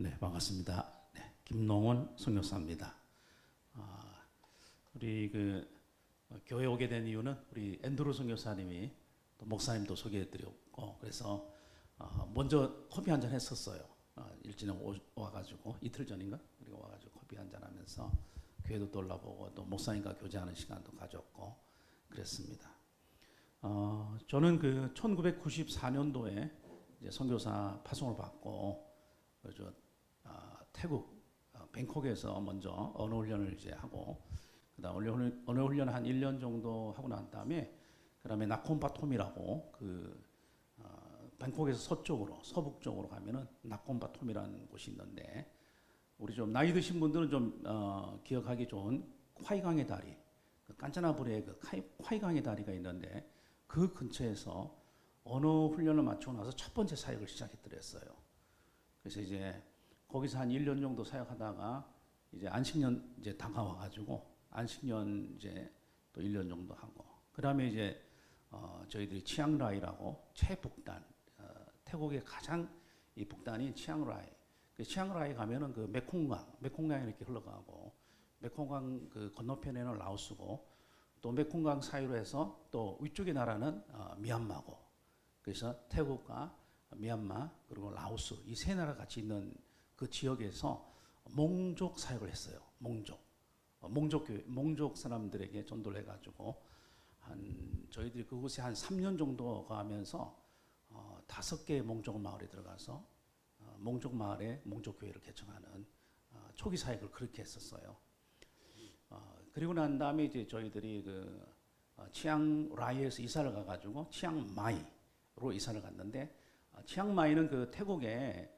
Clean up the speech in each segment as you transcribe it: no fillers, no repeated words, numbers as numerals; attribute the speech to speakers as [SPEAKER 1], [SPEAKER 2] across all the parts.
[SPEAKER 1] 네, 반갑습니다. 네, 김농원 선교사입니다. 우리 교회 오게 된 이유는 우리 앤드루 선교사님이 또 목사님도 소개해드렸고 그래서 먼저 커피 한잔 했었어요. 일진에 와가지고 이틀 전인가 우리가 와가지고 커피 한잔 하면서 교회도 돌아보고 또 목사님과 교제하는 시간도 가졌고 그랬습니다. 저는 1994년도에 이제 선교사 파송을 받고 태국 뱅콕에서 먼저 언어 훈련을 이제 하고 그다음 언어 훈련 한 1년 정도 하고 난 다음에 그다음에 나콤바톰이라고 뱅콕에서 서쪽으로 서북쪽으로 가면은 나콤바톰이라는 곳이 있는데 우리 좀 나이 드신 분들은 좀 기억하기 좋은 콰이강의 다리, 깐차나불의 콰이강의 다리가 있는데 그 근처에서 언어 훈련을 마치고 나서 첫 번째 사역을 시작했더랬어요. 그래서 이제 거기서 한 1년 정도 사역하다가 이제 안식년 이제 다가와가지고 안식년 이제 또 1년 정도 하고 그다음에 이제 저희들이 치앙라이라고 최북단 태국의 가장 이 북단이 치앙라이. 치앙라이 가면은 메콩강이 이렇게 흘러가고 메콩강 그 건너편에는 라오스고 또 메콩강 사이로 해서 또 위쪽의 나라는 미얀마고 그래서 태국과 미얀마 그리고 라오스 이 세 나라 같이 있는 그 지역에서 몽족 사역을 했어요. 몽족 사람들에게 전도를 해가지고 저희들이 그곳에 한 3년 정도 가면서 5개의 몽족 마을에 들어가서 몽족 마을에 몽족 교회를 개척하는 초기 사역을 그렇게 했었어요. 그리고 난 다음에 이제 저희들이 치앙라이에서 이사를 가가지고 치앙마이로 이사를 갔는데 치앙마이는 그 태국의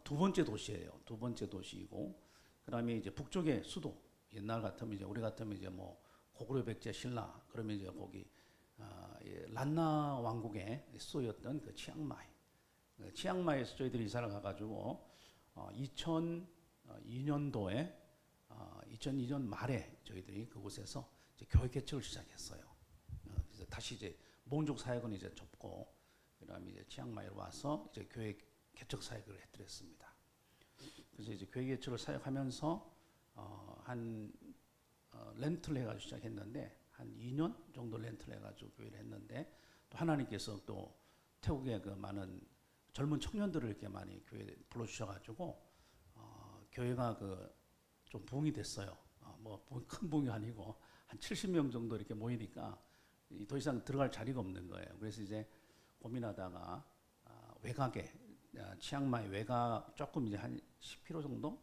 [SPEAKER 1] 두 번째 도시예요. 두 번째 도시이고 그다음에 이제 북쪽의 수도. 옛날 같으면 이제 우리 같으면 이제 뭐 고구려 백제 신라 그러면 이제 거기 란나 왕국의 수도였던 그 치앙마이. 치앙마이에서 저희들이 이사를 가가지고 2002년도에 2002년 말에 저희들이 그곳에서 이제 교회 개척을 시작했어요. 그래서 다시 이제 몽족 사역은 이제 접고 그다음에 이제 치앙마이로 와서 이제 교회 개척 사역을 해드렸습니다. 그래서 이제 교회 개척을 사역하면서 렌트를 해가지고 시작했는데 한 2년 정도 렌트를 해가지고 교회를 했는데 또 하나님께서 또 태국의 그 많은 젊은 청년들을 이렇게 많이 교회에 불러주셔가지고 교회가 좀 부흥이 됐어요. 뭐 큰 부흥이 아니고 한 70명 정도 이렇게 모이니까 더 이상 들어갈 자리가 없는 거예요. 그래서 이제 고민하다가 외곽에 치앙마이 외곽 조금 이제 한 10km 정도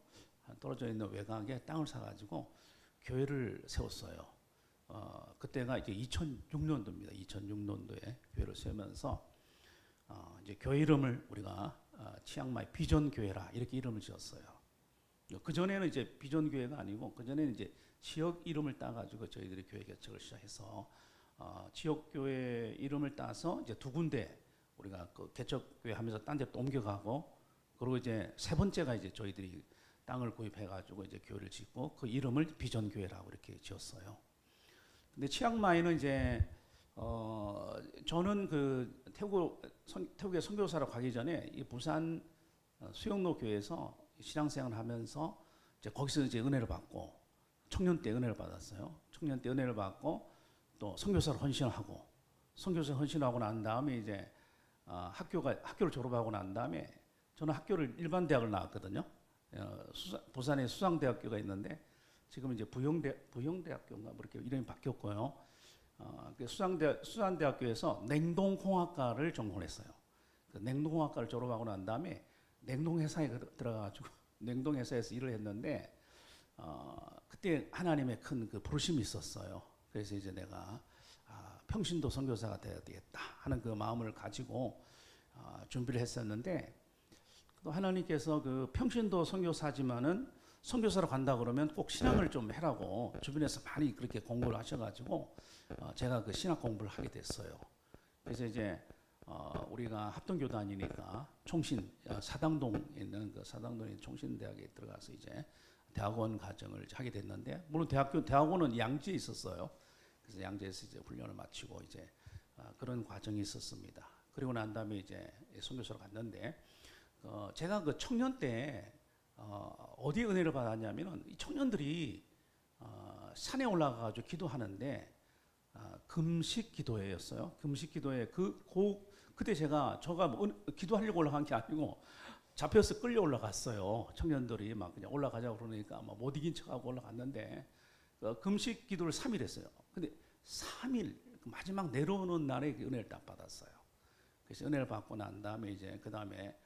[SPEAKER 1] 떨어져 있는 외곽에 땅을 사가지고 교회를 세웠어요. 그때가 이제 2006년도입니다. 2006년도에 교회를 세우면서 이제 교회 이름을 우리가 치앙마이 비전 교회라 이렇게 이름을 지었어요. 그 전에는 이제 비전 교회가 아니고 그 전에는 이제 지역 이름을 따가지고 저희들이 교회 개척을 시작해서 지역 교회 이름을 따서 이제 두 군데 우리가 그 개척 교회 하면서 딴 데 또 옮겨가고 그리고 이제 세 번째가 이제 저희들이 땅을 구입해가지고 이제 교회를 짓고 그 이름을 비전 교회라고 이렇게 지었어요. 근데 치앙마이는 이제 저는 태국에 선교사로 가기 전에 이 부산 수영로 교회에서 신앙생활을 하면서 이제 거기서 이제 은혜를 받고 청년 때 은혜를 받았어요. 청년 때 은혜를 받고 또 선교사로 헌신하고 선교사 헌신하고 난 다음에 이제 학교를 졸업하고 난 다음에 저는 학교를 일반 대학을 나왔거든요. 부산에 수상대학교가 있는데 지금 이제 부영대학교인가 뭐 이렇게 이름이 바뀌었고요. 수산대학교에서 냉동공학과를 전공했어요. 그 냉동공학과를 졸업하고 난 다음에 냉동회사에 들어가가지고 냉동회사에서 일을 했는데 그때 하나님의 큰 그 부르심이 있었어요. 그래서 이제 내가 평신도 선교사가 되어야 되겠다 하는 그 마음을 가지고 준비를 했었는데 또 하나님께서 그 평신도 선교사지만은 선교사로 간다 그러면 꼭 신앙을 좀 해라고 주변에서 많이 그렇게 공부를 하셔가지고 제가 그 신학 공부를 하게 됐어요. 그래서 이제 우리가 합동교단이니까 사당동에 있는 그 사당동에 총신대학에 들어가서 이제 대학원 과정을 하게 됐는데 물론 대학원은 양지에 있었어요. 그래서 양재에서 이제 훈련을 마치고 이제 그런 과정이 있었습니다. 그리고 난 다음에 이제 선교사로 갔는데 제가 그 청년 때 어디에 은혜를 받았냐면은 이 청년들이 산에 올라가가지고 기도하는데 금식 기도회였어요. 금식 기도회 그때 저가 뭐 기도하려고 올라간 게 아니고 잡혀서 끌려 올라갔어요. 청년들이 막 그냥 올라가자고 그러니까 막 못 이긴 척하고 올라갔는데 금식 기도를 3일 했어요. 근데 3일 마지막 내려오는 날에 은혜를 딱 받았어요. 그래서 은혜를 받고 난 다음에 이제 그 다음에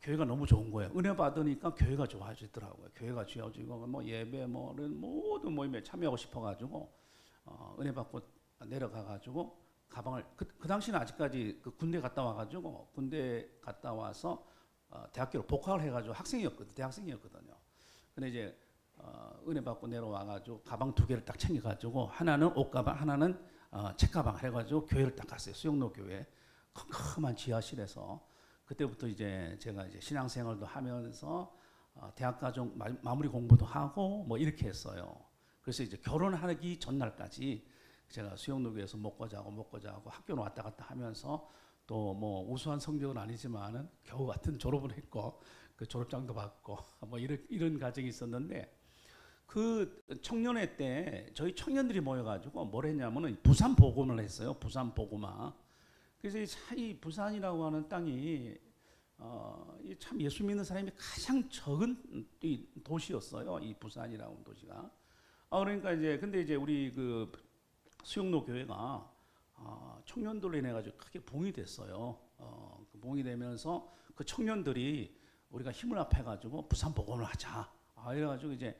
[SPEAKER 1] 교회가 너무 좋은 거예요. 은혜 받으니까 교회가 좋아지더라고요. 교회가 좋아지고 뭐 예배 뭐는 모든 모임에 참여하고 싶어가지고 은혜 받고 내려가가지고 가방을 그 당시는 아직까지 그 군대 갔다 와가지고 군대 갔다 와서 대학교로 복학을 해가지고 대학생이었거든요. 근데 이제 은혜 받고 내려와가지고 가방 2개를 딱 챙겨가지고 하나는 옷가방, 하나는 책가방 해가지고 교회를 딱 갔어요. 수영로 교회 컴컴한 지하실에서. 그때부터 이제 제가 이제 신앙생활도 하면서 대학 가정 마무리 공부도 하고 뭐 이렇게 했어요. 그래서 이제 결혼하기 전날까지 제가 수영로교에서 먹고 자고 학교는 왔다 갔다 하면서 또 뭐 우수한 성적은 아니지만은 겨우 같은 졸업을 했고 그 졸업장도 받고 뭐 이런 과정이 있었는데 그 청년회 때 저희 청년들이 모여가지고 뭘 했냐면은 부산 복음을 했어요. 부산 복음화. 그래서 이 부산이라고 하는 땅이 참 예수 믿는 사람이 가장 적은 이 도시였어요. 이 부산이라고 하는 도시가. 그러니까 근데 이제 우리 그 수영로 교회가 청년들로 인해 가지고 크게 봉이 됐어요. 그 봉이 되면서 그 청년들이 우리가 힘을 합해가지고 부산 복음을 하자. 이래가지고 이제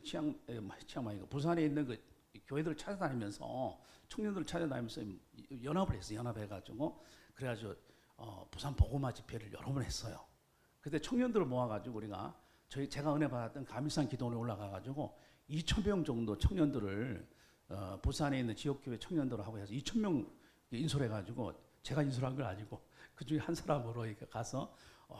[SPEAKER 1] 치앙마이가 부산에 있는 그 교회들을 찾아다니면서 청년들을 찾아다니면서 연합을 했어요. 연합해가지고 그래가지고 부산 복음화 집회를 여러 번 했어요. 그때 청년들을 모아가지고 우리가 제가 은혜 받았던 감일산 기도원에 올라가가지고 2,000명 정도 청년들을 부산에 있는 지역교회 청년들을 하고 해서 2,000명 인솔해 가지고 제가 인솔한 걸 아니고 그 중에 한 사람으로 가서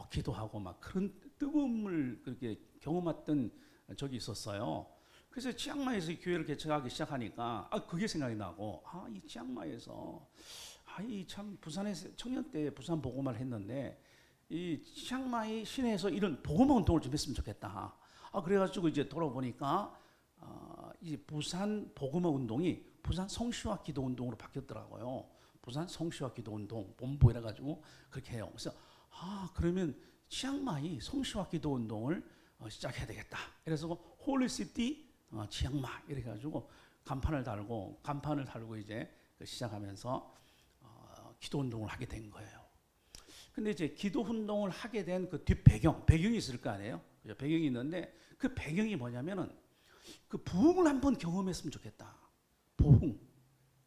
[SPEAKER 1] 기도하고 막 그런 뜨거움을 그렇게 경험했던 적이 있었어요. 그래서 치앙마이에서 교회를 개척하기 시작하니까 그게 생각이 나고 이 치앙마이에서 이 참 부산에서 청년 때 부산 복음화를 했는데 이 치앙마이 시내에서 이런 복음화 운동을 좀 했으면 좋겠다. 그래가지고 이제 돌아보니까 이 부산 복음화 운동이 부산 성시화 기도 운동으로 바뀌었더라고요. 부산 성시화 기도 운동 본부 이래가지고 그렇게 해요. 그래서 그러면 치앙마이 성시화 기도 운동을 시작해야 되겠다. 그래서 홀리시티 치앙마 이래가지고 간판을 달고 이제 시작하면서 기도 운동을 하게 된 거예요. 근데 이제 기도 운동을 하게 된 그 뒷 배경이 있을 거 아니에요. 배경이 있는데 그 배경이 뭐냐면은 그 부흥을 한번 경험했으면 좋겠다.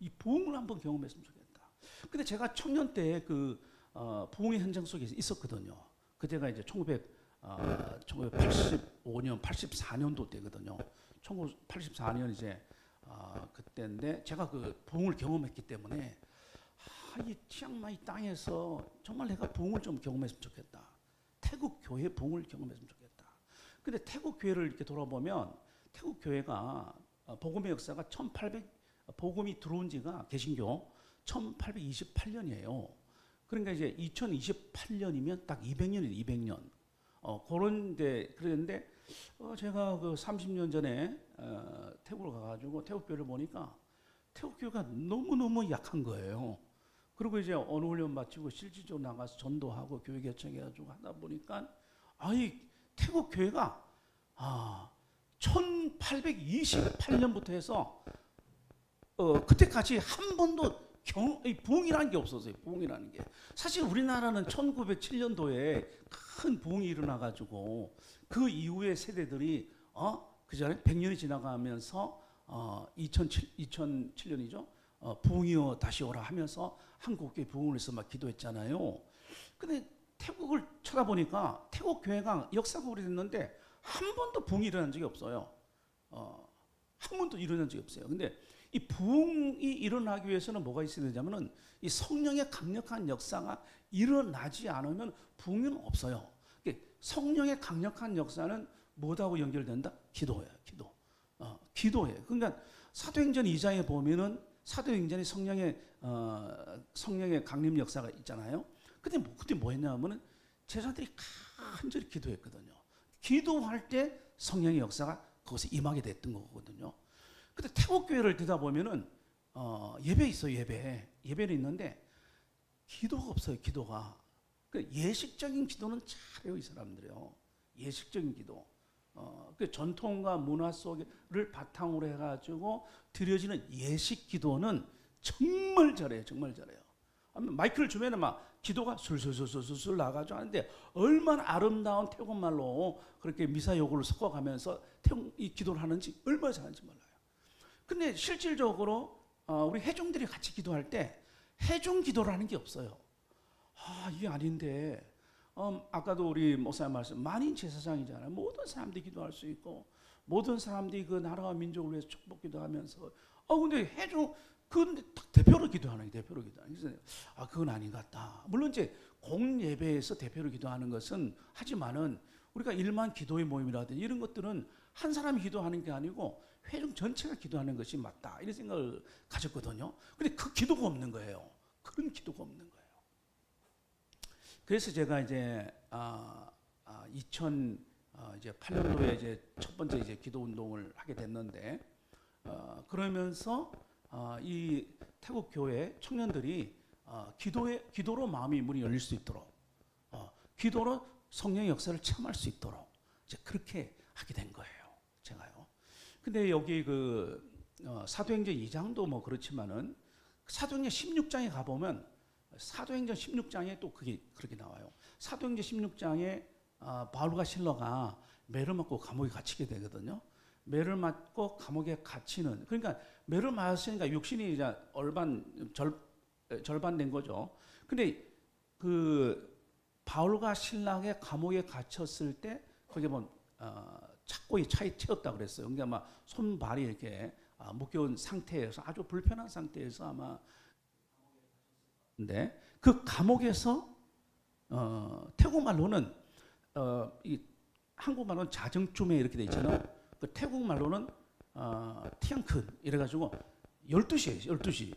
[SPEAKER 1] 이 부흥을 한번 경험했으면 좋겠다. 근데 제가 청년 때 그 부흥의 현장 속에 있었거든요. 그때가 이제 1985년, 84년도 때거든요. 1984년 이제 그때인데 제가 그 부흥을 경험했기 때문에 이 치앙마이 땅에서 정말 내가 부흥을 좀 경험했으면 좋겠다. 태국 교회 부흥을 경험했으면 좋겠다. 근데 태국 교회를 이렇게 돌아보면 태국 교회가 복음의 역사가 복음이 들어온 지가 개신교 1828년이에요. 그러니까 이제 2028년이면 딱 200년이에요. 200년. 그런데 제가 그 30년 전에 태국으로 가가지고 태국 교회를 보니까 태국 교회가 너무너무 약한 거예요. 그리고 이제 언어 훈련 마치고 실질적으로 나가서 전도하고 교회 개척해가지고 하다 보니까 태국 교회가 1828년부터 해서 그때까지 한 번도 부흥이라는 게 없었어요. 부흥이라는 게 사실 우리나라는 1907년도에 큰 부흥이 일어나가지고 그 이후의 세대들이 그 전에 100년이 지나가면서 2007년이죠. 부흥이여 다시 오라 하면서 한국교회 부흥을 해서 막 기도했잖아요. 근데 태국을 쳐다보니까 태국 교회가 역사가 오래됐는데 한 번도 부흥이 일어난 적이 없어요. 한 번도 일어난 적이 없어요. 근데 이 부흥이 일어나기 위해서는 뭐가 있어야 되냐면은 이 성령의 강력한 역사가 일어나지 않으면 부흥은 없어요. 성령의 강력한 역사는 뭐하고 연결된다? 기도예요. 기도예요. 그러니까 사도행전 2장에 보면은 사도행전에 성령의 강림 역사가 있잖아요. 그때 뭐 했냐면은 제자들이 간절히 기도했거든요. 기도할 때 성령의 역사가 거기서 임하게 됐던 거거든요. 근데 태국 교회를 듣다 보면은 예배 있어요. 예배는 있는데 기도가 없어요. 기도가. 그 예식적인 기도는 잘해요, 이 사람들이요. 예식적인 기도. 그 전통과 문화 속을 바탕으로 해가지고 드려지는 예식 기도는 정말 잘해요. 정말 잘해요. 마이크를 주면은 막 기도가 술술술술술 나가지고 하는데 얼마나 아름다운 태국말로 그렇게 미사 요구를 섞어가면서 이 기도를 하는지 얼마나 잘하는지 몰라요. 근데 실질적으로 우리 회중들이 같이 기도할 때 회중 기도라는 게 없어요. 이게 아닌데 아까도 우리 목사님 말씀 만인 제사장이잖아요. 모든 사람들이 기도할 수 있고 모든 사람들이 그 나라와 민족을 위해서 축복 기도하면서 근데 회중 그건 대표로 기도하는 게 대표로 기도하는 게 그건 아닌 것 같다. 물론 이제 공예배에서 대표로 기도하는 것은 하지만은 우리가 일반 기도의 모임이라든지 이런 것들은 한 사람이 기도하는 게 아니고 회중 전체가 기도하는 것이 맞다 이런 생각을 가졌거든요. 근데 그 기도가 없는 거예요. 그런 기도가 없는 거예요. 그래서 제가 이제 2008년도에 이제 첫 번째 이제 기도 운동을 하게 됐는데 그러면서 이 태국 교회 청년들이 기도로 마음이 문이 열릴 수 있도록 기도로 성령의 역사를 체험할 수 있도록 이제 그렇게 하게 된 거예요. 제가요. 근데 여기 그 사도행전 2장도 뭐 그렇지만은 사도행전 16장에 가보면 사도행전 16장에 또 그게 그렇게 나와요. 사도행전 16장에 바울과 실라가 매를 맞고 감옥에 갇히게 되거든요. 매를 맞고 감옥에 갇히는, 그러니까 매를 맞았으니까 육신이 이제 절반된 거죠. 근데 그 바울과 실라가 감옥에 갇혔을 때 거기에 뭐 착고에 차에 채웠다 그랬어요. 그러니까 아마 손발이 이렇게 묶여온 상태에서 아주 불편한 상태에서 아마 근데 그 감옥에서 태국 말로는 이 한국 말로는 자정쯤에 이렇게 돼 있잖아요. 그 태국 말로는 티앙큰 이래가지고 12시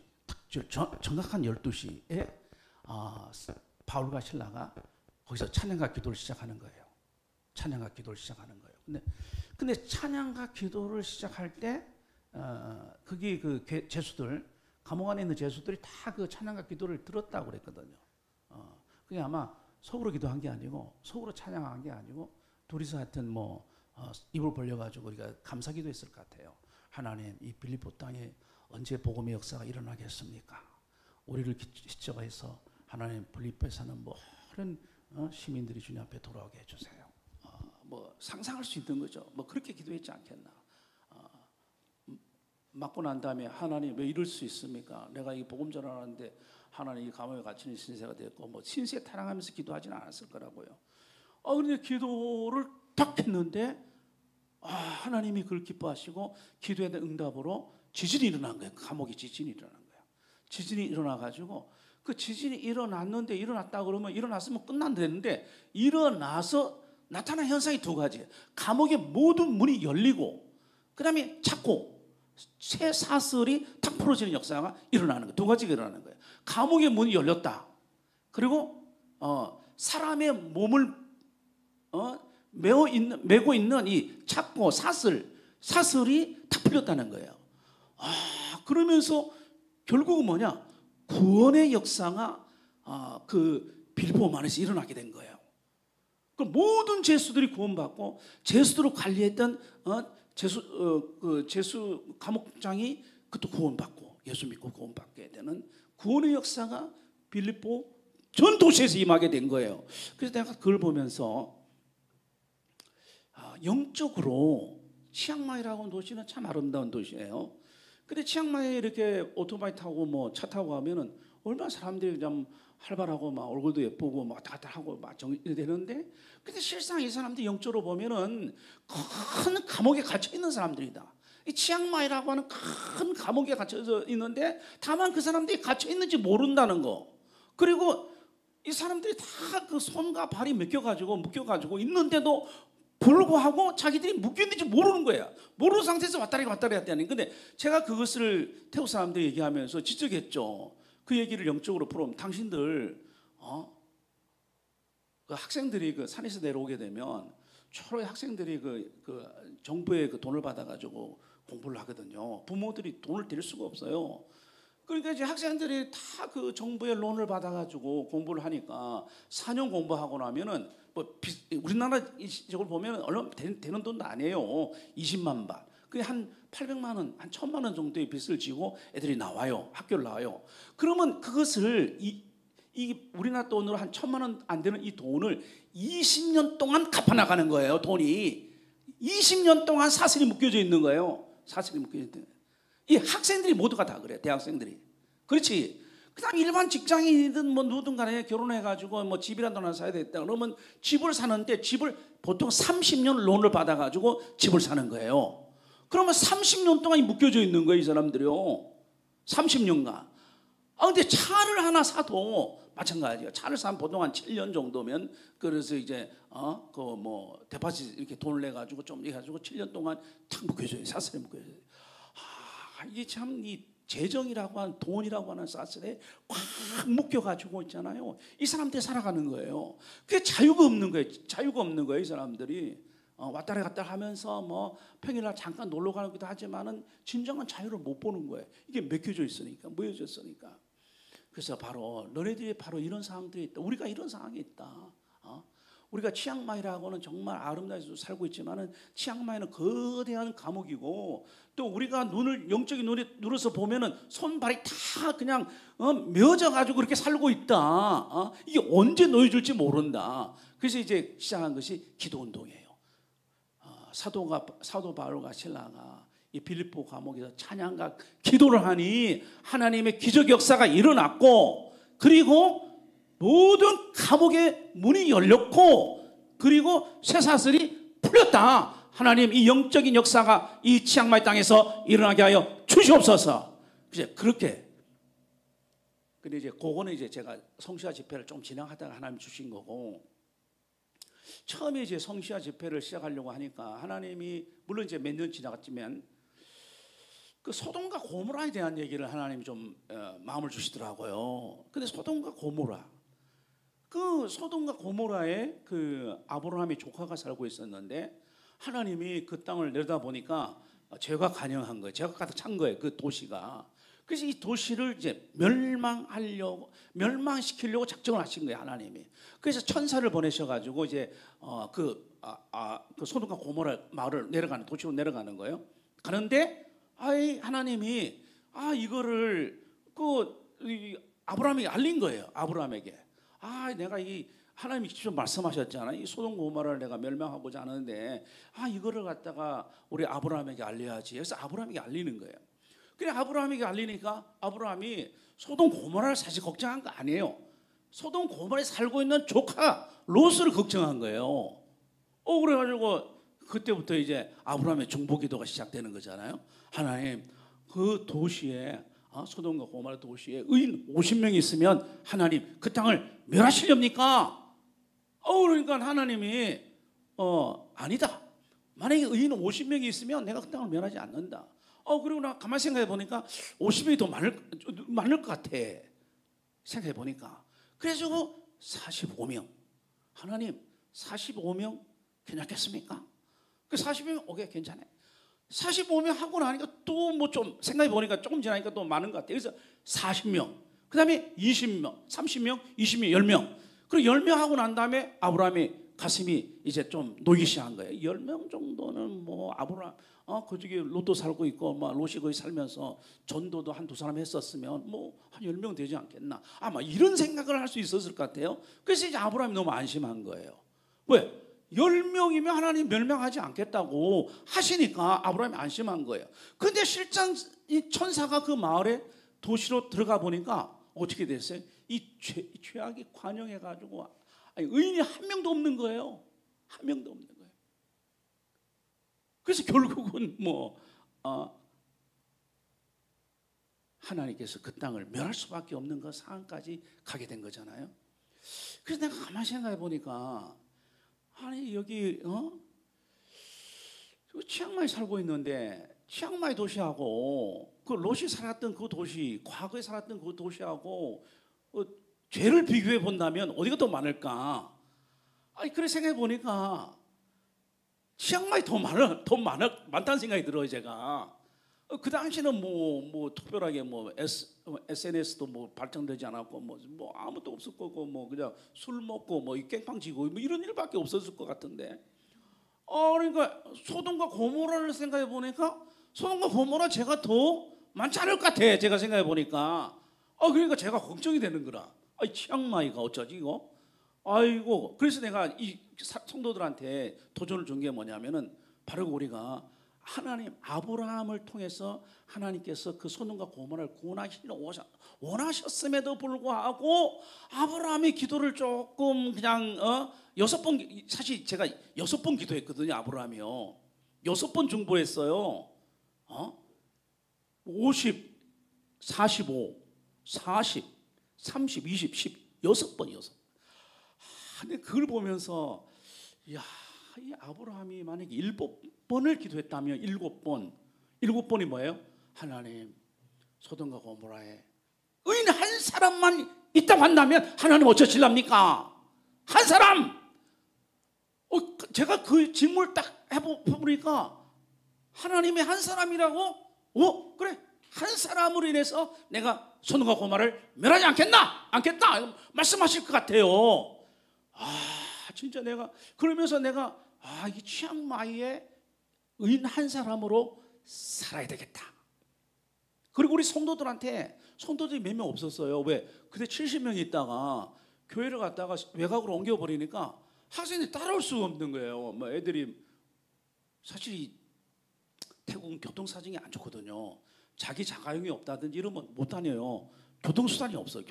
[SPEAKER 1] 정확한 12시에 바울과 실라가 거기서 찬양과 기도를 시작하는 거예요. 찬양과 기도를 시작하는 거예요. 근데 찬양과 기도를 시작할 때 그게 그 제수들 감옥 안에 있는 제수들이 다 그 찬양과 기도를 들었다고 그랬거든요. 그게 아마 속으로 기도한 게 아니고 속으로 찬양한 게 아니고 둘이서 하여튼 뭐 입을 벌려가지고 우리가 감사기도 했을 것 같아요. 하나님, 이 빌립보 땅에 언제 복음의 역사가 일어나겠습니까? 우리를 기초해서 하나님 빌립보에 사는 모든 시민들이 주님 앞에 돌아오게 해주세요. 뭐 상상할 수 있는 거죠. 뭐 그렇게 기도했지 않겠나. 맞고 난 다음에 하나님 왜 이럴 수 있습니까? 내가 이 복음 전하는데 하나님 이 감옥에 갇히는 신세가 됐고 뭐 신세 타령하면서 기도하지는 않았을 거라고요. 그런데 기도를 딱 했는데 하나님이 그걸 기뻐하시고 기도에 대한 응답으로 지진이 일어난 거예요. 감옥에 지진이 일어난 거예요. 지진이 일어나가지고 그 지진이 일어났다 그러면 일어났으면 끝난다는데 일어나서 나타난 현상이 두 가지예요. 감옥의 모든 문이 열리고 그 다음에 찾고 새 사슬이 탁 풀어지는 역사가 일어나는 거예요. 두 가지가 일어나는 거예요. 감옥의 문이 열렸다. 그리고 사람의 몸을 메고 있는 이 찾고 사슬이 탁 풀렸다는 거예요. 그러면서 결국은 뭐냐? 구원의 역사가 그 빌립보만에서 일어나게 된 거예요. 그 모든 제수들이 구원받고 제수들을 관리했던 제수 감옥장이 그것도 구원받고 예수 믿고 구원받게 되는 구원의 역사가 빌립보 전 도시에서 임하게 된 거예요. 그래서 내가 그걸 보면서 영적으로 치앙마이라고 하는 도시는 참 아름다운 도시예요. 근데 치앙마이에 이렇게 오토바이 타고 뭐 차 타고 가면은 얼마나 사람들이 좀 활발하고 막 얼굴도 예쁘고 막 다들 하고 막 정리되는데, 근데 실상 이 사람들이 영적으로 보면은 큰 감옥에 갇혀 있는 사람들이다. 이 치앙마이라고 하는 큰 감옥에 갇혀 있는데 다만 그 사람들이 갇혀 있는지 모른다는 거. 그리고 이 사람들이 다 그 손과 발이 묶여가지고 있는데도
[SPEAKER 2] 불구하고 자기들이 묶였는지 모르는 거야. 모르는 상태에서 왔다리 했다니. 근데 제가 그것을 태국 사람들 얘기하면서 지적했죠. 그 얘기를 영적으로 풀어보면 당신들 그 학생들이 그 산에서 내려오게 되면 초로의 학생들이 그 정부의 그 돈을 받아가지고 공부를 하거든요. 부모들이 돈을 드릴 수가 없어요. 그러니까 이제 학생들이 다 그 정부의 론을 받아가지고 공부를 하니까 4년 공부하고 나면은 뭐 우리나라 이쪽을 보면 얼마 되는 돈도 아니에요. 20만 바. 그게 한 800만 원, 한 1000만 원 정도의 빚을 지고 애들이 나와요. 학교를 나와요. 그러면 그것을 이 우리나라 돈으로 한 1000만 원 안 되는 이 돈을 20년 동안 갚아나가는 거예요. 돈이 20년 동안 사슬이 묶여져 있는 거예요. 사슬이 묶여져 있는 거예요. 이 학생들이 모두가 다 그래. 대학생들이. 그렇지. 그다음 일반 직장인이든 뭐 누구든 간에 결혼해가지고 뭐 집이라도 하나 사야 되겠다. 그러면 집을 사는데 집을 보통 30년 론을 받아가지고 집을 사는 거예요. 그러면 30년 동안 묶여져 있는 거예요. 이 사람들이요. 30년간. 근데 차를 하나 사도 마찬가지예요. 차를 사면 보통 한 7년 정도면 그래서 이제 그 뭐 데파시 이렇게 돈을 내 가지고 좀 해가지고 7년 동안 탁 묶여져요. 사슬에 묶여져요. 이게 참 이 재정이라고 하는 돈이라고 하는 사슬에 꽉 묶여가지고 있잖아요. 이 사람들이 살아가는 거예요. 그게 자유가 없는 거예요. 자유가 없는 거예요. 이 사람들이 왔다리 갔다 하면서 뭐 평일날 잠깐 놀러 가는 것도 하지만은 진정한 자유를 못 보는 거예요. 이게 맥혀져 있으니까, 모여져 있으니까. 그래서 바로 너네들이 바로 이런 상황들이 있다. 우리가 이런 상황이 있다. 우리가 치앙마이라고는 정말 아름다워서 살고 있지만은 치앙마이는 거대한 감옥이고 또 우리가 영적인 눈을 눌러서 보면은 손발이 다 그냥 맺어 가지고 그렇게 살고 있다. 이게 언제 놓여질지 모른다. 그래서 이제 시작한 것이 기도 운동이에요. 사도 바울과 실라가 이 빌립보 감옥에서 찬양과 기도를 하니 하나님의 기적 역사가 일어났고 그리고 모든 감옥의 문이 열렸고 그리고 쇠사슬이 풀렸다. 하나님 이 영적인 역사가 이 치앙마이 땅에서 일어나게 하여 주시옵소서. 이제 그렇게. 근데 이제 그거는 이제 제가 성시화 집회를 좀 진행하다가 하나님 주신 거고 처음에 이제 성시화 집회를 시작하려고 하니까 하나님이 물론 이제 몇 년 지나갔지만 그 소돔과 고모라에 대한 얘기를 하나님이 좀 마음을 주시더라고요. 근데 소돔과 고모라 그 소돔과 고모라에 그 아브라함의 조카가 살고 있었는데 하나님이 그 땅을 내려다보니까 죄가 간영한 거예요. 죄가 가득 찬 거예요. 그 도시가. 그래서 이 도시를 이제 멸망시키려고 작정을 하신 거예요. 하나님이. 그래서 천사를 보내셔가지고 이제 그 소돔과 고모라 마을을 내려가는 도시로 내려가는 거예요. 가는데 하나님이 이거를 아브라함에게 알린 거예요. 아브라함에게. 내가 이 하나님이 직접 말씀하셨잖아요. 이 소돔 고모라를 내가 멸망하고자 하는데 이거를 갖다가 우리 아브라함에게 알려야지. 그래서 아브라함에게 알리는 거예요. 그래 아브라함에게 알리니까 아브라함이 소돔 고모라를 사실 걱정한 거 아니에요. 소돔 고모라에 살고 있는 조카 롯을 걱정한 거예요. 그래가지고 그때부터 이제 아브라함의 중보기도가 시작되는 거잖아요. 하나님 그 도시에 소돔과 고모라 도시에 의인 50명이 있으면 하나님 그 땅을 멸하시렵니까? 그러니까 하나님이 아니다. 만약에 의인 50명이 있으면 내가 그 땅을 멸하지 않는다. 그리고 나 가만히 생각해 보니까 50명이 더 많을 것 같아. 생각해 보니까. 그래서 45명. 하나님 45명 괜찮겠습니까? 그 45명 오케이 괜찮아요. 45명 하고 나니까 또 뭐 좀 생각해 보니까 조금 지나니까 또 많은 것 같아요. 그래서 40명, 그 다음에 20명, 30명, 20명, 10명. 그리고 10명 하고 난 다음에 아브라함이 가슴이 이제 좀 놓이기 시작한 거예요. 10명 정도는 뭐 아브라함, 그쪽에 롯도 살고 있고, 뭐 롯이 거기 살면서 전도도 한두 사람 했었으면 뭐 한 10명 되지 않겠나. 아마 이런 생각을 할 수 있었을 것 같아요. 그래서 이제 아브라함이 너무 안심한 거예요. 왜? 10명이면 하나님 멸망하지 않겠다고 하시니까 아브라함이 안심한 거예요. 근데 실장 이 천사가 그 마을에 도시로 들어가 보니까 어떻게 됐어요? 이 죄악이 관영해가지고 의인이 한 명도 없는 거예요. 한 명도 없는 거예요. 그래서 결국은 하나님께서 그 땅을 멸할 수밖에 없는 그 상황까지 가게 된 거잖아요. 그래서 내가 가만히 생각해 보니까 아니 여기 치앙마이 살고 있는데 치앙마이 도시하고 그 롯이 살았던 그 도시, 과거에 살았던 그 도시하고 죄를 비교해 본다면 어디가 더 많을까? 아니 그래 생각해 보니까 치앙마이 많다는 생각이 들어요 제가. 그 당시는 뭐 특별하게 SNS도 뭐 발전되지 않았고 뭐 아무도 없을 거고 뭐 그냥 술 먹고 뭐 깽판 지고 뭐 이런 일밖에 없었을 것 같은데. 그러니까 소돔과 고모라를 생각해 보니까 소돔과 고모라 제가 더 많지 않을 것 같아. 제가 생각해 보니까. 그러니까 제가 걱정이 되는 거라. 치앙마이가 어쩌지 이거? 아이고. 그래서 내가 이 성도들한테 도전을 준 게 뭐냐면은 바로 우리가 하나님 아브라함을 통해서 하나님께서 그 소돔과 고모라를 구원하시려 원하셨음에도 불구하고 아브라함의 기도를 조금 그냥 6번, 사실 제가 6번 기도했거든요. 아브라함이요 6번 중보했어요. 50, 45, 40, 30, 20, 10 6번. 근데 그걸 보면서 야, 이 아브라함이 만약에 7번을 기도했다면 7번이 뭐예요? 하나님 소돔과 고모라에 의인 한 사람만 있다고 한다면 하나님 어쩌실랍니까? 한 사람. 제가 그 질문을 딱 해보니까 하나님의 한 사람이라고? 그래 한 사람으로 인해서 내가 소돔과 고모라를 멸하지 않겠다 말씀하실 것 같아요. 진짜 내가 그러면서 내가 이 치앙마이에 의인 한 사람으로 살아야 되겠다. 그리고 우리 성도들이 몇 명 없었어요. 왜? 그때 70명이 있다가 교회를 갔다가 외곽으로 옮겨버리니까 학생들이 따라올 수가 없는 거예요. 뭐 애들이 사실 태국은 교통사정이 안 좋거든요. 자기 자가용이 없다든지 이러면 못 다녀요. 교통수단이 없어요.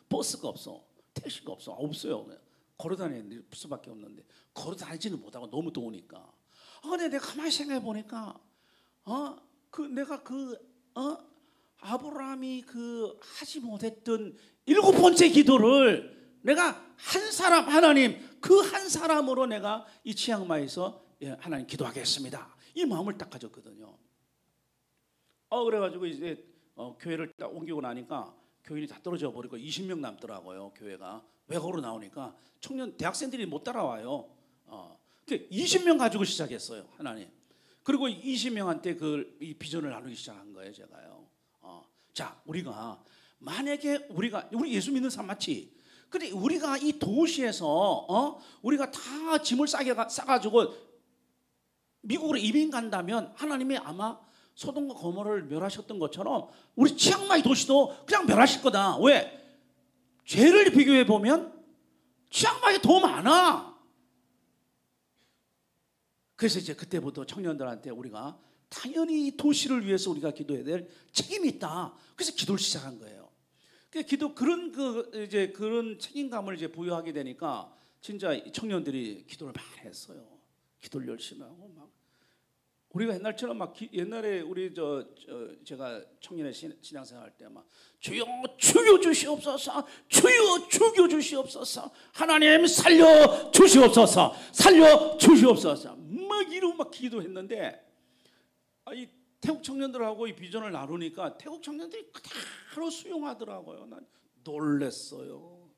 [SPEAKER 2] 버스가 없어. 택시가 없어요. 걸어 다니는 수밖에 없는데 걸어 다니지는 못하고 너무 더우니까. 근데 내가 가만히 생각해 보니까 내가 아브라함이 하지 못했던 7번째 기도를 내가 한 사람 하나님 그 한 사람으로 내가 이 치앙마이에서 하나님 기도하겠습니다. 이 마음을 딱 가졌거든요. 그래가지고 이제 교회를 딱 옮기고 나니까 교인이 다 떨어져 버리고 20명 남더라고요. 교회가 외곽으로 나오니까 대학생들이 못 따라와요. 20명 가지고 시작했어요. 하나님. 그리고 20명한테 이 비전을 나누기 시작한 거예요. 제가요. 자, 우리가 만약에 우리 예수 믿는 사람 맞지? 근데 우리가 이 도시에서 우리가 다 짐을 싸가지고 미국으로 이민 간다면 하나님이 아마 소돔과 고모라를 멸하셨던 것처럼 우리 치앙마이 도시도 그냥 멸하실 거다. 왜? 죄를 비교해 보면 치앙마이가 더 많아. 그래서 이제 그때부터 청년들한테 우리가 당연히 이 도시를 위해서 우리가 기도해야 될 책임이 있다. 그래서 기도를 시작한 거예요. 그런 책임감을 이제 부여하게 되니까 진짜 청년들이 기도를 많이 했어요. 기도를 열심히 하고 막 우리가 옛날처럼 옛날에 우리 제가 청년의 신앙생활 때 막 주여 죽여 주시옵소서, 주여 죽여 주시옵소서, 하나님 살려 주시옵소서, 살려 주시옵소서 막 이러고 막 기도했는데 이 태국 청년들하고 이 비전을 나누니까 태국 청년들이 그대로 수용하더라고요. 난 놀랬어요.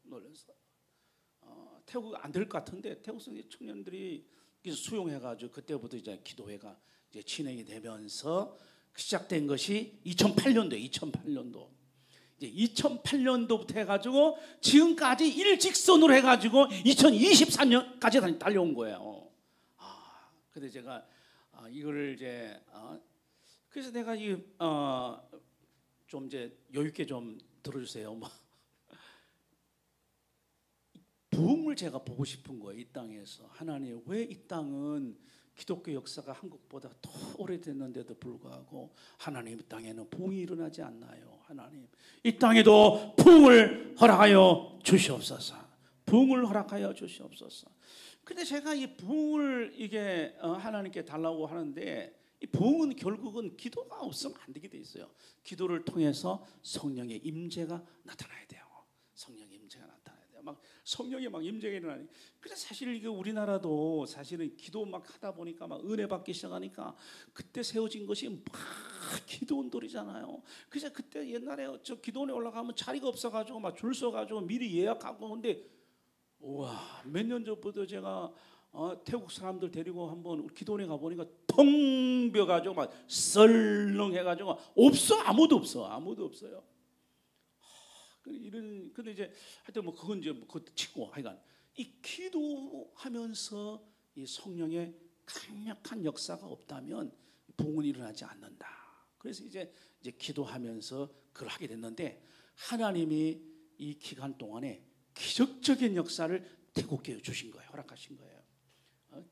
[SPEAKER 2] 태국 안 될 것 같은데 태국 청년들이 수용해가지고 그때부터 이제 기도회가 이제 진행이 되면서 시작된 것이 2008년도. 이제 2008년도부터 해가지고 지금까지 일직선으로 해가지고 2024년까지 달려온 거예요. 근데 제가 이거를 이제 그래서 내가 좀 이제 여유 있게 좀 들어주세요. 부흥을 제가 보고 싶은 거예요. 이 땅에서 하나님 왜 이 땅은 기독교 역사가 한국보다 더 오래됐는데도 불구하고 하나님 이 땅에는 부흥이 일어나지 않나요? 하나님 이 땅에도 부흥을 허락하여 주시옵소서. 부흥을 허락하여 주시옵소서. 근데 제가 이 부흥을 이게 하나님께 달라고 하는데 이 부흥은 결국은 기도가 없으면 안 되게 돼 있어요. 기도를 통해서 성령의 임재가 나타나야 돼요. 성령의 임재가 나타나야 돼요. 막 성령이 막 임재가 일어나니. 그래서 사실 이게 우리나라도 사실은 기도 막 하다 보니까 막 은혜 받기 시작하니까 그때 세워진 것이 막 기도원들이잖아요. 그래서 그때 옛날에 저 기도원에 올라가면 자리가 없어가지고 막 줄 서가지고 미리 예약하고. 근데 우와, 몇 년 전부터 제가 태국 사람들 데리고 한번 기도원에 가보니까 텅 비어가지고 막 썰렁해가지고 없어. 아무도 없어요. 이런. 근데 이제 하여튼 뭐 그건 이제 그것도 치고, 하여간 이 기도하면서 이 성령의 강력한 역사가 없다면 부흥은 일어나지 않는다. 그래서 이제 기도하면서 그걸 하게 됐는데, 하나님이 이 기간 동안에 기적적인 역사를 태국 교회에 주신 거예요. 허락하신 거예요.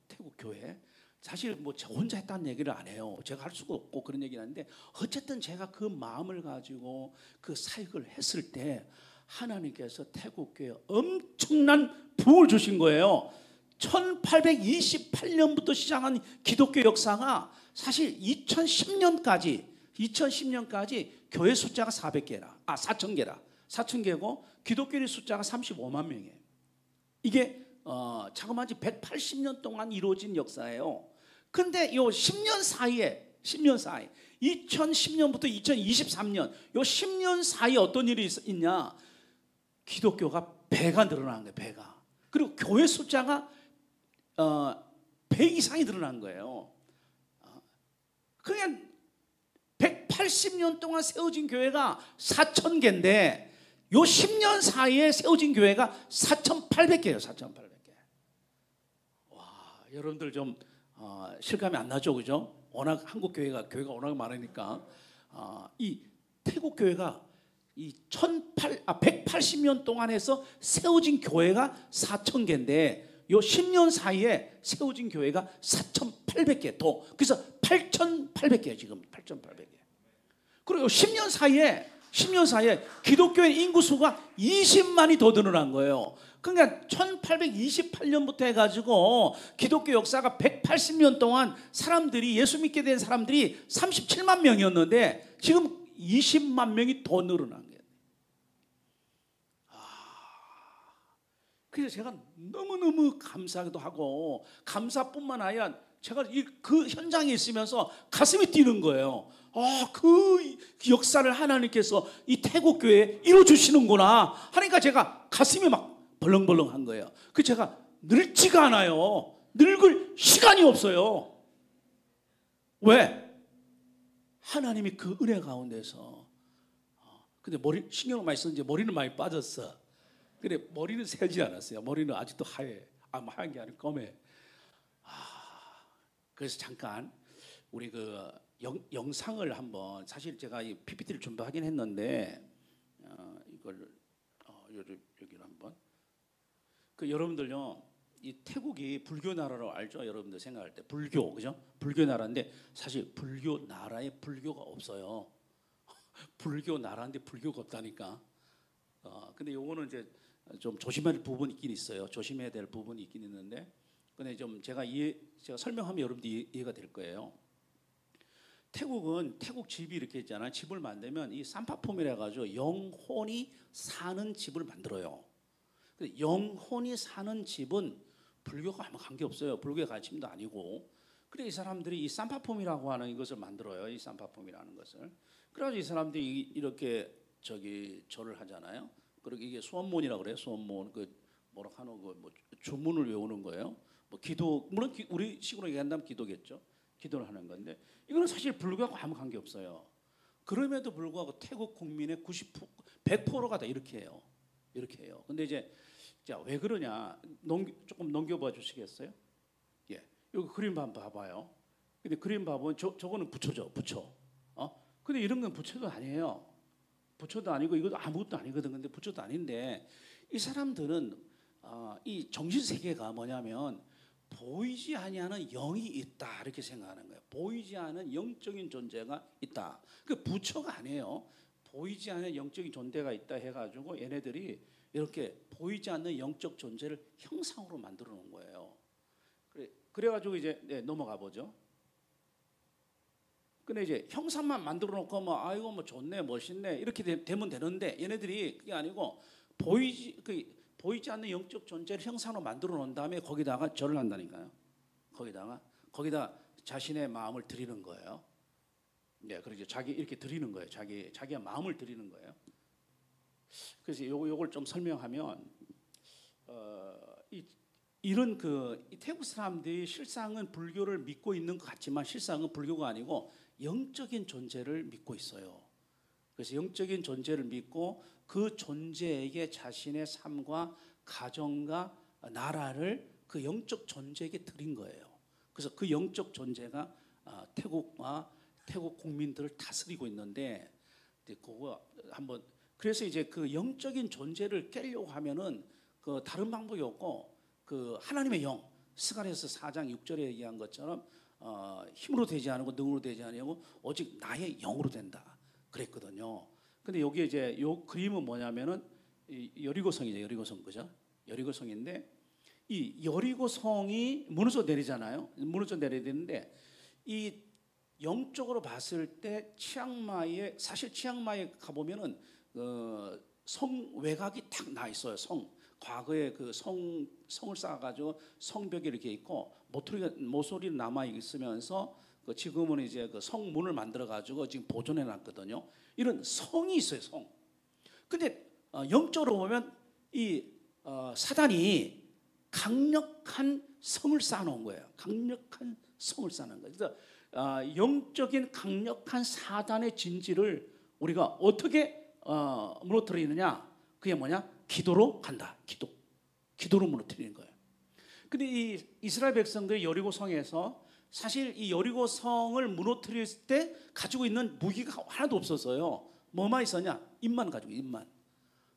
[SPEAKER 2] 태국 교회. 사실 뭐 저 혼자 했다는 얘기를 안 해요. 제가 할 수가 없고 그런 얘기는 하는데, 어쨌든 제가 그 마음을 가지고 그 사역을 했을 때 하나님께서 태국 교회에 엄청난 부흥을 주신 거예요. 1828년부터 시작한 기독교 역사가 사실 2010년까지 교회 숫자가 4,000개고 기독교인의 숫자가 35만 명이에요. 이게 자그마치 180년 동안 이루어진 역사예요. 근데 요 10년 사이에 2010년부터 2023년 요 10년 사이에 어떤 일이 있냐? 기독교가 배가 늘어난 거예요. 배가. 그리고 교회 숫자가 100 이상이 늘어난 거예요. 그냥 180년 동안 세워진 교회가 4,000개인데 요 10년 사이에 세워진 교회가 4,800개예요. 4,800개. 와, 여러분들 좀 실감이 안 나죠, 그죠? 워낙 한국 교회가 워낙 많으니까. 이 태국 교회가 이 180년 동안 해서 세워진 교회가 4,000개인데 요 10년 사이에 세워진 교회가 4,800개 더. 그래서 8,800개 지금 8,800개. 그리고 10년 사이에 기독교의 인구수가 20만이 더 늘어난 거예요. 그러니까 1828년부터 해가지고 기독교 역사가 180년 동안 사람들이 예수 믿게 된 사람들이 37만 명이었는데 지금 20만 명이 더 늘어난 거예요. 그래서 제가 너무너무 감사하기도 하고, 감사뿐만 아니라 제가 그 현장에 있으면서 가슴이 뛰는 거예요. 그 역사를 하나님께서 이 태국 교회에 이루어주시는구나 하니까 제가 가슴이 막 벌렁벌렁한 거예요. 그 제가 늙지가 않아요. 늙을 시간이 없어요. 왜? 하나님이 그 은혜 가운데서. 근데 신경을 많이 썼는지 머리는 많이 빠졌어. 근데 머리는 새지 않았어요. 머리는 아직도 하얘. 하얀 게 아니고 검해. 그래서 잠깐 우리 그 영상을 한번, 사실 제가 이 PPT를 준비하긴 했는데 이걸 여기를 한번. 그 여러분들요, 이 태국이 불교 나라로 알죠? 여러분들 생각할 때 불교, 그죠? 불교 나라인데 사실 불교 나라에 불교가 없어요. 불교 나라인데 불교가 없다니까. 근데 요거는 이제 좀 조심해야 될 부분이 있긴 있어요. 조심해야 될 부분이 있긴 있는데, 근데 좀 제가 설명하면 여러분들이 이해가 될 거예요. 태국은 태국 집이 이렇게 있잖아요. 집을 만들면 이 산파폼이라 가지고 영혼이 사는 집을 만들어요. 근데 영혼이 사는 집은 불교가 아무 관계 없어요. 불교의 가르침도 아니고. 그래 이 사람들이 이 산파폼이라고 하는 이것을 만들어요. 이 산파폼이라는 것을. 그래가지고 이 사람들이 이렇게 절을 하잖아요. 그리고 이게 수원문이라고 그래요. 수원문. 뭐라 하노 뭐 주문을 외우는 거예요. 뭐 기도, 물론 우리 식으로 얘기한다면 기도겠죠. 기도를 하는 건데 이거는 사실 불교하고 아무 관계 없어요. 그럼에도 불구하고 태국 국민의 100%가 다 이렇게 해요. 이렇게 해요. 근데 이제 왜 그러냐? 조금 넘겨봐 주시겠어요? 예, 여기 그림 한번 봐봐요. 근데 그림 봐보면 저거는 부처죠, 부처. 근데 이런 건 부처도 아니에요. 부처도 아니고 이것도 아무것도 아니거든. 근데 부처도 아닌데 이 사람들은 이 정신 세계가 뭐냐면 보이지 아니하는 영이 있다 이렇게 생각하는 거예요. 보이지 않은 영적인 존재가 있다. 그 부처가 아니에요. 보이지 않는 영적인 존재가 있다 해가지고 얘네들이 이렇게 보이지 않는 영적 존재를 형상으로 만들어 놓은 거예요. 그래가지고 이제 넘어가 보죠. 근데 이제 형상만 만들어 놓고 뭐 아이고 뭐 좋네 멋있네 이렇게 되면 되는데 얘네들이 그게 아니고 보이지 보이지 않는 영적 존재를 형상으로 만들어 놓은 다음에 거기다가 절을 한다니까요. 거기다 자신의 마음을 드리는 거예요. 네, 그렇죠. 자기 이렇게 드리는 거예요. 자기의 마음을 드리는 거예요. 그래서 요걸 좀 설명하면 이런 이 태국 사람들이 실상은 불교를 믿고 있는 것 같지만 실상은 불교가 아니고 영적인 존재를 믿고 있어요. 그래서 영적인 존재를 믿고 그 존재에게 자신의 삶과 가정과 나라를 그 영적 존재에게 드린 거예요. 그래서 그 영적 존재가 태국 국민들을 다스리고 있는데 그거 한번 그래서 이제 그 영적인 존재를 깨려고 하면은 그 다른 방법이 없고 그 하나님의 영 스가랴서 4장 6절에 얘기한 것처럼 힘으로 되지 않고 능으로 되지 않고 오직 나의 영으로 된다 그랬거든요. 근데 여기 이제 요 그림은 뭐냐면은 이 여리고성이죠. 여리고성 그죠? 여리고성인데 이 여리고성이 무너져 내리잖아요. 무너져 내려야 되는데 이 영적으로 봤을 때 사실 치앙마이에 가보면은 성 외곽이 딱 나 있어요. 과거에 그 성을 쌓아가지고 성벽이 이렇게 있고 모서리는 남아 있으면서 지금은 이제 그 성문을 만들어가지고 지금 보존해 놨거든요. 이런 성이 있어요. 성. 근데 영적으로 보면 이 사단이 강력한 성을 쌓아놓은 거예요. 강력한 성을 쌓는 거예요. 그래서 영적인 강력한 사단의 진지를 우리가 어떻게 무너뜨리느냐? 그게 뭐냐? 기도로 간다. 기도로 무너뜨리는 거예요. 근데 이 이스라엘 백성들이 여리고성에서 사실 이 여리고성을 무너뜨릴 때 가지고 있는 무기가 하나도 없었어요. 뭐만 있었냐? 입만 가지고 입만.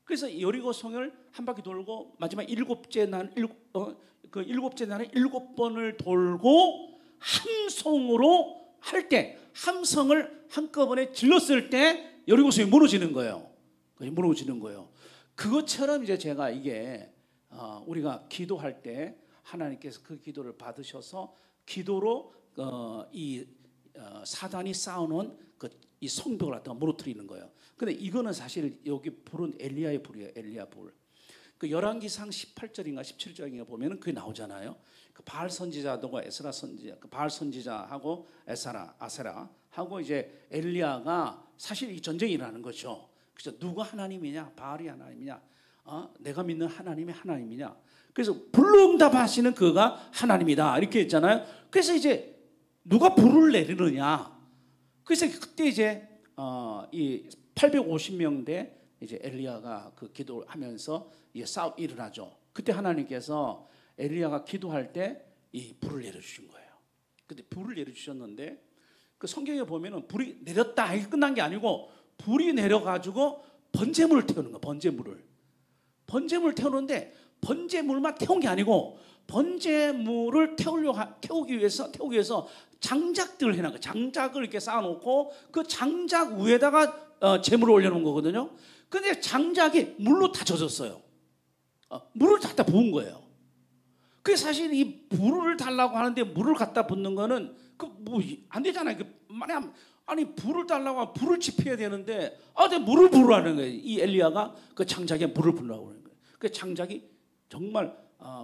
[SPEAKER 2] 그래서 여리고성을 한 바퀴 돌고 마지막 일곱째 날에 7번을 돌고 함성으로 할 때 함성을 한꺼번에 질렀을 때 여리고성이 무너지는 거예요. 무너지는 거예요. 그것처럼 이제 제가 이게 우리가 기도할 때 하나님께서 그 기도를 받으셔서 기도로 이 사단이 쌓아놓은 이 성벽을 갖다가 무너뜨리는 거예요. 근데 이거는 사실 여기 불은 엘리야의 불이에요. 엘리야 불. 그 열왕기상 18절인가 17절인가 보면은 그게 나오잖아요. 그 바알 선지자하고 에스라 선지자, 그 바알 선지자하고 아세라 하고 이제 엘리야가 사실 이 전쟁이 일어나는 거죠. 그래서 누가 하나님이냐? 바알이 하나님이냐? 내가 믿는 하나님이 하나님이냐? 그래서 불로 응답하시는 그가 하나님이다 이렇게 했잖아요. 그래서 이제 누가 불을 내리느냐? 그래서 그때 이제 이 850명대 이제 엘리야가 그 기도를 하면서 이제 싸움이 일어나죠. 그때 하나님께서 엘리야가 기도할 때 이 불을 내려주신 거예요. 근데 불을 내려주셨는데 그 성경에 보면은 불이 내렸다 이게 끝난 게 아니고 불이 내려가지고 번제물을 태우는 거야. 번제물을 태우는데 번제물만 태운 게 아니고 번제물을 태우기 위해서 장작들을 해놓은 거야. 장작을 이렇게 쌓아놓고 그 장작 위에다가 제물을 올려놓은 거거든요. 근데 장작이 물로 다 젖었어요. 물을 갖다 부은 거예요. 그게 사실 이 불을 달라고 하는데 물을 갖다 붓는 거는 안 되잖아요. 아니 불을 달라고 하면 불을 지펴야 되는데 내가 물을 부으라는 거예요. 이 엘리야가 그 장작에 물을 부으라고 하는 거예요. 그 장작이 정말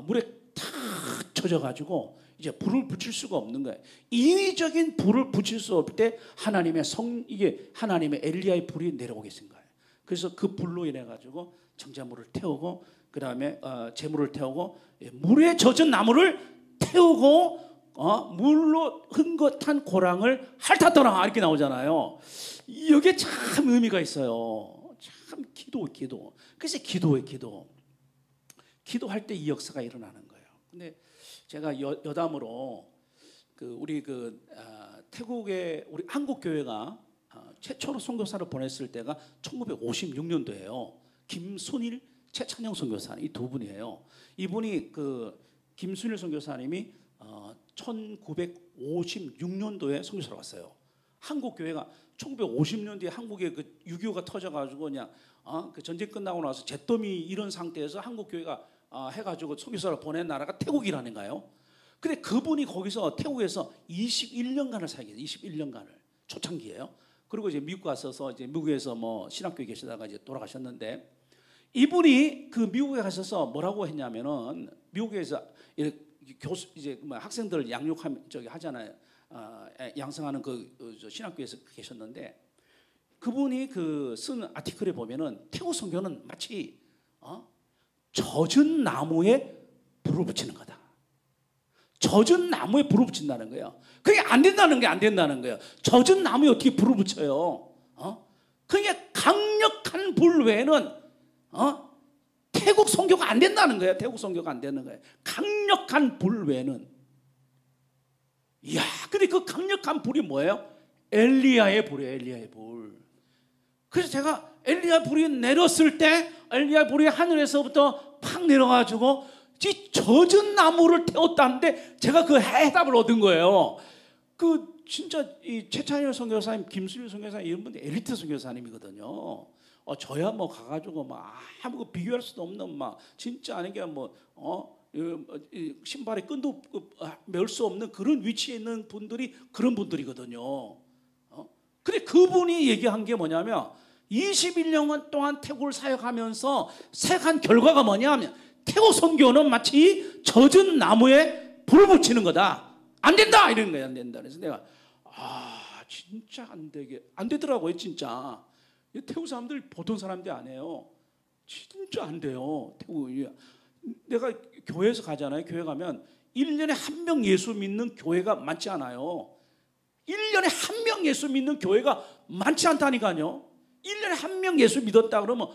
[SPEAKER 2] 물에 탁 젖어가지고 이제 불을 붙일 수가 없는 거예요. 인위적인 불을 붙일 수 없을 때 이게 하나님의 엘리야의 불이 내려오게 된 거예요. 그래서 그 불로 인해 가지고 정제물을 태우고 그 다음에 제물을 태우고 물에 젖은 나무를 태우고 물로 흥것한 고랑을 핥았더라 이렇게 나오잖아요. 이게 참 의미가 있어요. 참 기도. 그래서 기도할 때 이 역사가 일어나는 거예요. 근데 제가 여담으로 우리 태국의 우리 한국 교회가 최초로 선교사를 보냈을 때가 1956년도예요. 김순일, 최찬영 선교사님 이 두 분이에요. 이분이 김순일 선교사님이 1956년도에 선교사로 왔어요. 한국 교회가 1950년대에 한국에 6.25가 터져가지고 그냥 그 전쟁 끝나고 나서 잿더미 이런 상태에서 한국 교회가 해가지고 선교사를 보낸 나라가 태국이라는 거예요. 근데 그분이 거기서 태국에서 21년간을 살게 돼요. 21년간을 초창기예요. 그리고 이제 미국 가셔서 이제 미국에서 뭐 신학교에 계시다가 이제 돌아가셨는데 이분이 그 미국에 가셔서 뭐라고 했냐면은 미국에서 이렇게 교수 이제 뭐 학생들 양육하면 저기 하잖아요. 양성하는 저 신학교에서 계셨는데 그분이 그 쓴 아티클에 보면은 태국 선교는 마치 젖은 나무에 불을 붙이는 거다. 젖은 나무에 불을 붙인다는 거예요. 그게 안 된다는 게 안 된다는 거예요. 젖은 나무에 어떻게 불을 붙여요? 그게 강력한 불 외에는 태국 선교가 안 된다는 거예요. 태국 선교가 안 되는 거예요. 강력한 불 외에는. 이야, 근데 그 강력한 불이 뭐예요? 엘리야의 불이에요. 엘리야의 불. 그래서 제가 엘리야 불이 내렸을 때 엘리야 불이 하늘에서부터 팍 내려가지고 이 젖은 나무를 태웠다는데 제가 그 해답을 얻은 거예요. 그 진짜 이 최찬일 선교사님, 김수일 선교사님 이런 분들 엘리트 선교사님이거든요. 저야 뭐 가가지고 막 아무 비교할 수도 없는 막 진짜 아닌 게 뭐 신발에 끈도 메울 수 없는 그런 위치에 있는 분들이 그런 분들이거든요. 근데 그분이 얘기한 게 뭐냐면 21년 동안 태국을 사역하면서 사역한 결과가 뭐냐면 태국 선교는 마치 젖은 나무에 불을 붙이는 거다. 안 된다 이런 거야. 안 된다. 그래서 내가 진짜 안 되더라고요. 진짜 태국 사람들 보통 사람들이 안 해요. 진짜 안 돼요. 태국 내가 교회에서 가잖아요. 교회 가면 1년에 한 명 예수 믿는 교회가 많지 않아요. 1년에 한 명 예수 믿는 교회가 많지 않다니까요. 1년에 한 명 예수 믿었다 그러면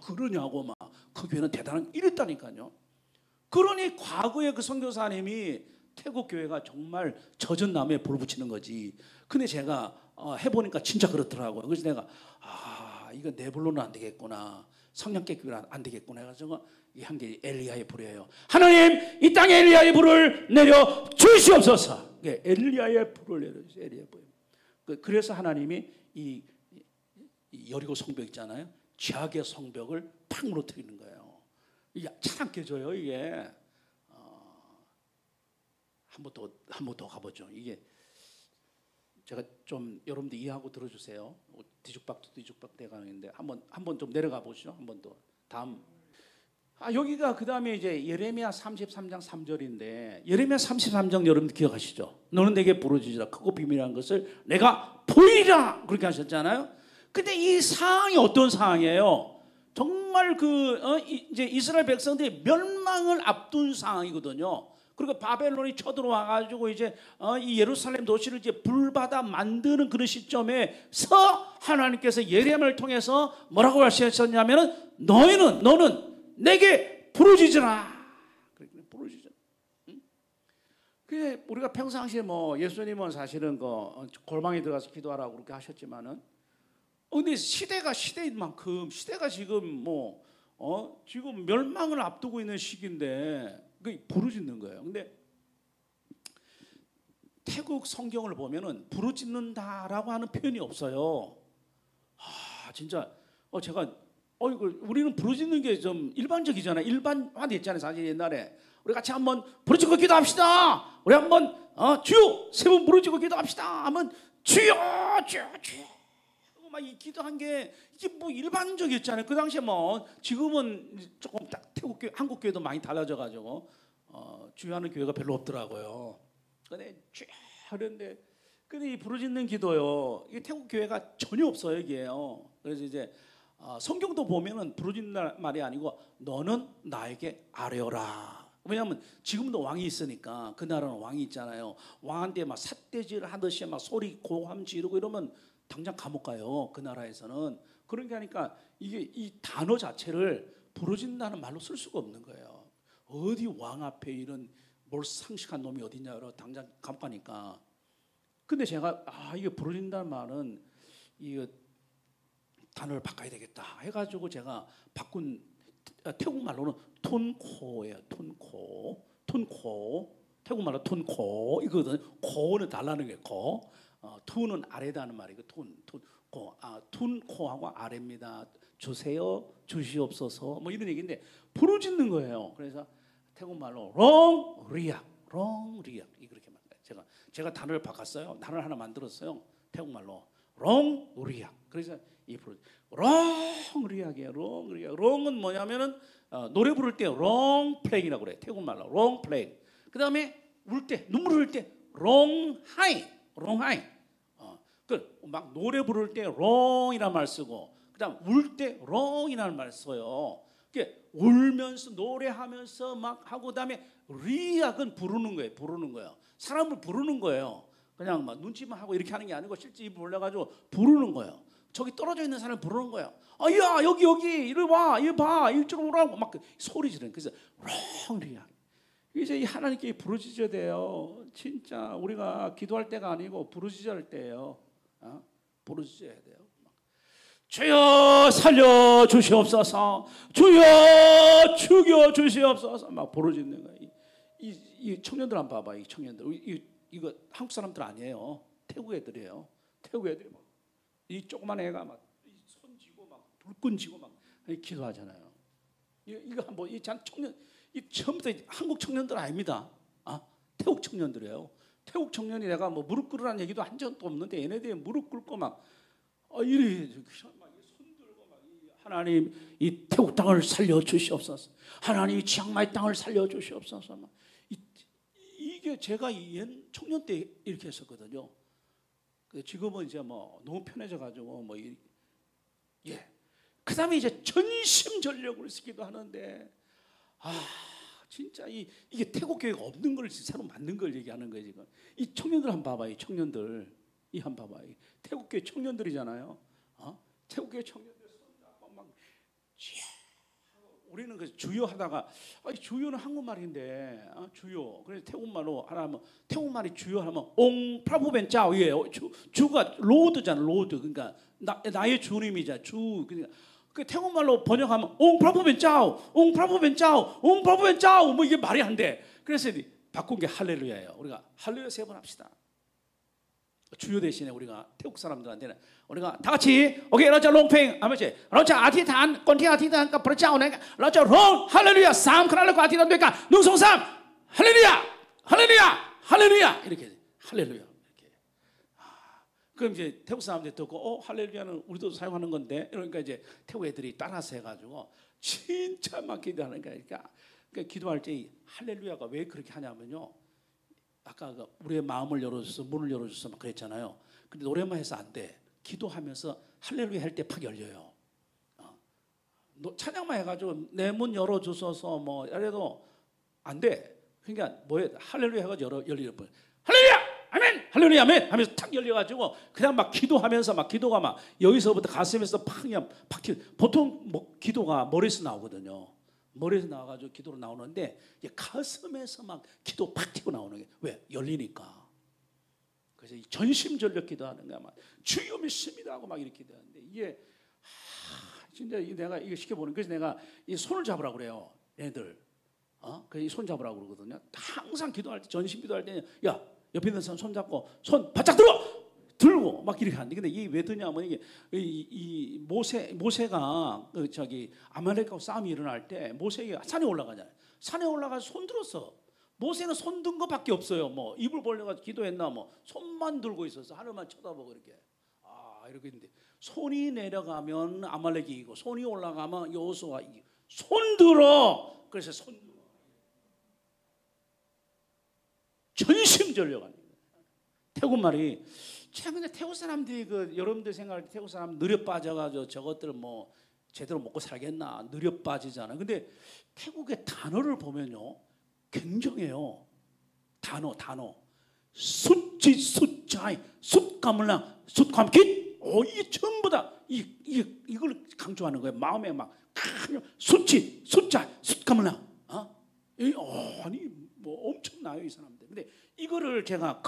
[SPEAKER 2] 그러냐고 막 그 교회는 대단한 이랬다니까요. 그러니 과거에 그 선교사님이 태국 교회가 정말 젖은 나무에 불 붙이는 거지. 근데 제가 해보니까 진짜 그렇더라고요. 그래서 내가 이거 내 불로는 안 되겠구나. 성령께 교회는 안 되겠구나 해가지고 이 한 게 엘리야의 불이에요. 하나님 이 땅에 엘리야의 불을 내려 주시옵소서. 엘리야의 불을 내려 주세요. 엘리야의 불. 그래서 하나님이 이 여리고 성벽 있잖아요. 지하의 성벽을 팍 무너뜨리는 거예요. 이게 잘 안 깨져요. 이게 한 번 더 가보죠. 이게 제가 좀 여러분들 이해하고 들어주세요. 뒤죽박 돼가는데 한번 좀 내려가 보시죠. 한 번 더. 다음. 여기가 그 다음에 이제 예레미야 33장 3절인데 예레미야 33장 여러분들 기억하시죠? 너는 내게 부르짖으라 크고 비밀한 것을 내가 보이리라 그렇게 하셨잖아요. 근데 이 상황이 어떤 상황이에요? 정말 이제 이스라엘 백성들이 멸망을 앞둔 상황이거든요. 그리고 바벨론이 쳐들어와 가지고 이제 이 예루살렘 도시를 이제 불받아 만드는 그런 시점에서 하나님께서 예레미야를 통해서 뭐라고 하셨냐면은 너는 내게 부르짖으라. 부르짖으라. 그게 우리가 평상시에 뭐 예수님은 사실은 골방에 들어가서 기도하라고 그렇게 하셨지만은 근데 시대가 시대인 만큼 시대가 지금 지금 멸망을 앞두고 있는 시기인데 부르짖는 거예요. 근데 태국 성경을 보면은 부르짖는다라고 하는 표현이 없어요. 진짜 제가 우리는 부르짖는 게 좀 일반적이잖아요. 일반화됐잖아요. 사실 옛날에 우리 같이 한번 부르짖고 기도합시다. 우리 한번 주여 세 번 부르짖고 기도합시다. 하면 주여 막 이 기도한 게 이게 뭐 일반적이었잖아요. 그 당시에 지금은 조금 태국 교회, 한국 교회도 많이 달라져가지고 주여하는 교회가 별로 없더라고요. 근데 하는데 이 부르짖는 기도요. 이게 태국 교회가 전혀 없어요, 이게요. 그래서 이제 성경도 보면은 부르짖는 말이 아니고 너는 나에게 아뢰어라. 왜냐하면 지금도 왕이 있으니까 그 나라는 왕이 있잖아요. 왕한테 막 삿대질 하듯이 막 소리 고함 지르고 이러면 당장 감옥 가요. 그 나라에서는. 그러니까 하니까 이게 이 단어 자체를 부르짖는다는 말로 쓸 수가 없는 거예요. 어디 왕 앞에 이런 몰상식한 놈이 어디냐 그러 당장 감옥 가니까. 근데 제가 이게 부르짖는다는 말은 이거 단어를 바꿔야 되겠다 해가지고 제가 바꾼 태국말로는 톤코예요. 톤코. 태국말로 톤코 이거거든요. 코는 달라는 게 코. 투는 아래다는 말이고 톤코하고 아래입니다. 주세요, 주시옵소서 뭐 이런 얘기인데 부르짖는 거예요. 그래서 태국말로 롱리악 이렇게 말해요. 제가 단어를 바꿨어요. 단어를 하나 만들었어요. 태국말로 롱리악. 그래서 이 롱리악이에요. 롱리악. 롱은 뭐냐면은 노래 부를 때 롱플레잉이라고 그래. 태국말로 롱플레잉. 그 다음에 울 때, 눈물 흘릴 때 롱하이. 롱하이. 막 노래 부를 때 롱이라는 말 쓰고, 그 다음 울 때 롱이라는 말 써요. 울면서 노래하면서 막 하고, 그다음에 리악은 부르는 거예요. 부르는 거예요. 사람을 부르는 거예요. 그냥 막 눈치만 하고 이렇게 하는 게 아니고 실제 입을 올려가지고 부르는 거예요. 저기 떨어져 있는 사람을 부르는 거예요. 야 여기 이리 와, 이리 봐, 이쪽으로 오라고 막 소리 지르는. 그래서 롱리악. 이제 이 하나님께 부르짖어야 돼요. 진짜 우리가 기도할 때가 아니고 부르짖을 때예요. 부르짖어야 돼요. 주여 살려 주시옵소서, 주여 죽여 주시옵소서 막 부르짖는 거예요. 이 청년들 한번 봐봐. 이 청년들 이거 한국 사람들 아니에요. 태국 애들이에요. 태국 애들이 막 이 조그만 애가 막 손 쥐고 막 불끈 쥐고 막 기도하잖아요. 이거 한번 이 청년 이 처음부터 한국 청년들 아닙니다. 태국 청년들이에요. 태국 청년이 내가 뭐 무릎 꿇으라는 얘기도 한 적도 없는데 얘네들이 무릎 꿇고 막 이리 손 들고 막 하나님 이 태국 땅을 살려 주시옵소서. 하나님 이 치앙마이 땅을 살려 주시옵소서. 막 이게 제가 옛 청년 때 이렇게 했었거든요. 지금은 이제 뭐 너무 편해져 가지고 그다음에 이제 전심전력으로 쓰기도 하는데 진짜 이게 태국 교회가 없는 걸 새로 만든 걸 얘기하는 거예요 지금. 이 청년들 한번 봐봐. 이 청년들 한번 봐봐. 태국 교회 청년들이잖아요. 태국 교회 청년들 손잡고 막 우리는 그 주여 하다가 주여는 한국말인데 주여. 그래서 태국말로 하면 태국말이 주여 하면 옹 프라보벤짜오예요. 주가 로드잖아. 로드. 그러니까 나의 주님이자 주. 그러니까 그 태국말로 번역하면 옹 프라보벤짜오, 옹 프라보벤짜오, 옹 프라보벤짜오 뭐 이게 말이 안 돼. 그래서 바꾼 게 할렐루야예요. 우리가 할렐루야 3번 합시다. 주요 대신에 우리가 태국 사람들한테는 우리가 다 같이 오케이 러자 롱팽 아버지 러자 아티탄 건티 아티탄 까 버자오 내가 러자 롱 할렐루야 3 크랄로 아티탄 되까 능송 3 할렐루야 할렐루야 할렐루야 이렇게 할렐루야 이렇게. 그럼 이제 태국 사람들이 듣고 할렐루야는 우리도 사용하는 건데 그러니까 이제 태국 애들이 따라서 해가지고 진짜 막 기도하는 거야. 그러니까 기도할 때 할렐루야가 왜 그렇게 하냐면요. 아까 우리의 마음을 열어줘서 문을 열어줘서 막 그랬잖아요. 근데 노래만 해서 안 돼. 기도하면서 할렐루야 할 때 팍 열려요. 찬양만 해가지고 내 문 열어주소서 뭐 이래도 안 돼. 그러니까 뭐에 할렐루야 해가지고 열리는 거예요. 할렐루야 아멘 할렐루야 아멘 하면서 탁 열려가지고 그냥 막 기도하면서 막 기도가 막 여기서부터 가슴에서 팍 그냥 팍 보통 뭐 기도가 머리에서 나오거든요. 머리에서 나와가지고 기도로 나오는데 가슴에서 막 기도 팍 튀고 나오는 게 왜? 열리니까. 그래서 전심전력 기도하는 거야. 막 주여 믿습니다 하고 막 이렇게 기도하는데 이게 진짜 내가 이거 시켜보는. 그래서 내가 이 손을 잡으라고 그래요. 얘들. 그래서 이 손 잡으라고 그러거든요. 항상 기도할 때 전심 기도할 때는 야 옆에 있는 사람 손 잡고 손 바짝 들고 막 이렇게 하는데 근데 이게 왜 드냐면 이게 이 모세가 아말렉하고 싸움이 일어날 때 모세가 산에 올라가잖아요. 산에 올라가서 손 들었어. 모세는 손 든 거밖에 없어요. 뭐 입을 벌려가지고 기도했나 뭐 손만 들고 있었어. 하늘만 쳐다보고 이렇게 이렇게 있는데 손이 내려가면 아말렉이 이기고 손이 올라가면 여호수아가 이기고 손 들어. 그래서 손 들어. 전심전력하는 거예요. 태국 말이 참 근데 태국 사람들이 여러분들 생각할 때 태국 사람 느려 빠져가지고 저것들 뭐 제대로 먹고 살겠나 느려 빠지잖아요. 근데 태국의 단어를 보면요 굉장해요. 단어 숫지 숫자이 숫가물랑 숫감깃 이게 전부 다 이걸 강조하는 거예요. 마음에 막 숫지 숫자 숫가물랑 아니 뭐 엄청나요 이 사람들. 근데 이거를 제가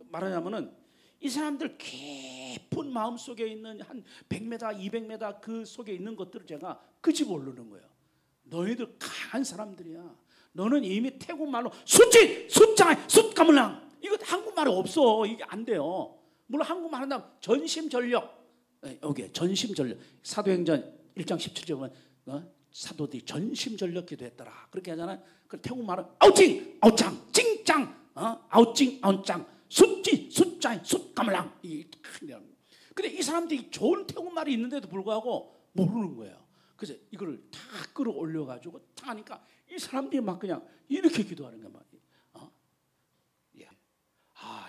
[SPEAKER 2] 말하자면은 이 사람들 깊은 마음 속에 있는 한 100m, 200m 그 속에 있는 것들을 제가 끄집어 오르는 거예요. 너희들 강한 사람들이야. 너는 이미 태국말로 숫지, 숫자, 숫가물랑 이거 한국말에 없어. 이게 안 돼요. 물론 한국말 한다면 전심전력. 여기 전심전력. 사도행전 1장 17절 보면 사도들이 전심전력 기도했더라. 그렇게 하잖아요. 그 태국말은 아우찡, 아우짱, 찡짱, 아우찡, 아우짱. 숫지, 숫자, 숫가물랑. 근데 이 사람들이 좋은 태국말이 있는데도 불구하고 모르는 거예요. 그래서 이거를 다 끌어올려가지고 다 하니까 이 사람들이 막 그냥 이렇게 기도하는 거야. 예.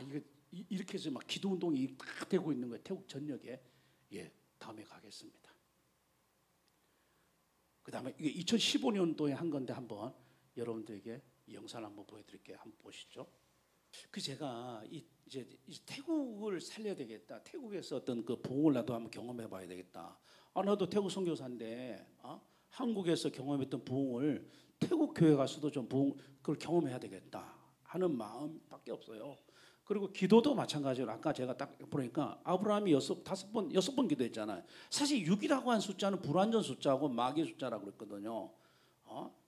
[SPEAKER 2] 이거 이렇게 해서 막 기도 운동이 딱 되고 있는 거예요. 태국 전역에. 예, 다음에 가겠습니다. 그 다음에 이게 2015년도에 한 건데 한번 여러분들에게 이 영상을 한번 보여드릴게요. 한번 보시죠. 제가 이제 태국을 살려야 되겠다. 태국에서 어떤 그 부흥을 나도 한번 경험해봐야 되겠다. 나도 태국 선교사인데 한국에서 경험했던 부흥을 태국 교회 가서도 좀 그걸 경험해야 되겠다 하는 마음밖에 없어요. 그리고 기도도 마찬가지로 아까 제가 딱 보니까 아브라함이 6번 기도했잖아요. 사실 6이라고 한 숫자는 불완전 숫자고 마귀 숫자라고 그랬거든요.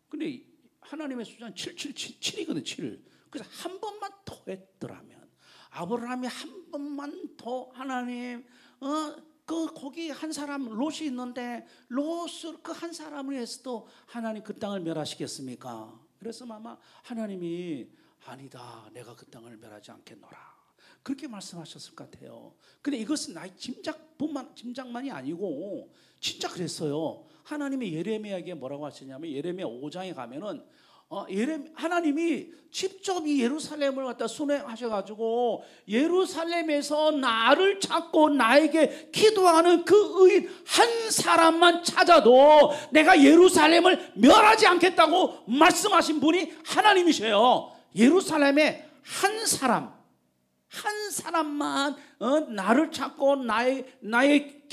[SPEAKER 2] 근데 하나님의 숫자는 7이거든요. 7. 그래서 한 번만 더 했더라면 아브라함이 한 번만 더 하나님 거기 한 사람 롯이 있는데 롯을 그 한 사람을 해서도 하나님 그 땅을 멸하시겠습니까? 그래서 아마 하나님이 아니다, 내가 그 땅을 멸하지 않겠노라, 그렇게 말씀하셨을 것 같아요. 근데 이것은 나의 짐작만이 아니고 진짜 그랬어요. 하나님이 예레미야에게 뭐라고 하시냐면 예레미야 5장에 가면은 하나님이 직접 이 예루살렘을 갖다 순회하셔가지고 예루살렘에서 나를 찾고 나에게 기도하는 그 의인 한 사람만 찾아도 내가 예루살렘을 멸하지 않겠다고 말씀하신 분이 하나님이세요. 예루살렘에 한 사람만 나를 찾고 나에게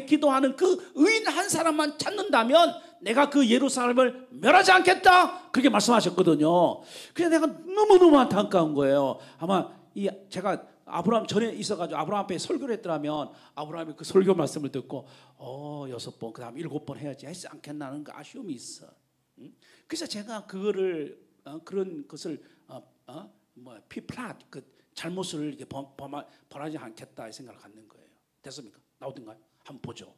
[SPEAKER 2] 기도하는 그 의인 한 사람만 찾는다면 내가 그 예루살렘을 멸하지 않겠다, 그렇게 말씀하셨거든요. 그래서 내가 너무너무 안타까운 거예요. 아마 제가 아브라함 전에 있어가지고 아브라함 앞에 설교를 했더라면 아브라함이 그 설교 말씀을 듣고 6번 그 다음 7번 해야지 했지 않겠나는 그 아쉬움이 있어. 그래서 제가 그거를 그런 것을 피플랏 그 잘못을 이렇게 범하지 않겠다 이 생각을 갖는 거예요. 됐습니까? 나오던가요? 한번 보죠.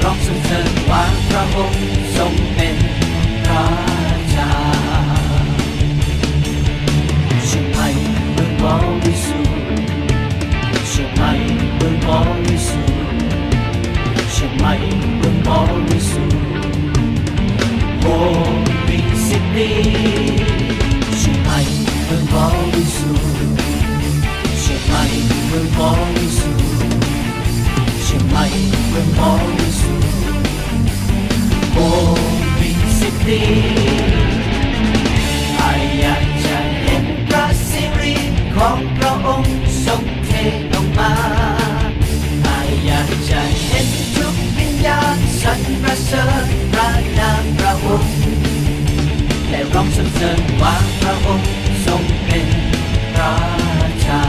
[SPEAKER 3] Hãy subscribe cho kênh Ghiền Mì Gõ để không bỏ lỡ ดีอาอยากจะเห็นพระสิริของพระองค์ทรงเทลงมาอาอยากจะเห็นทุกวิญญาณสรรเสริญพระนามพระองค์และร้องสรรเสริญว่าพระองค์ทรงเป็นราชา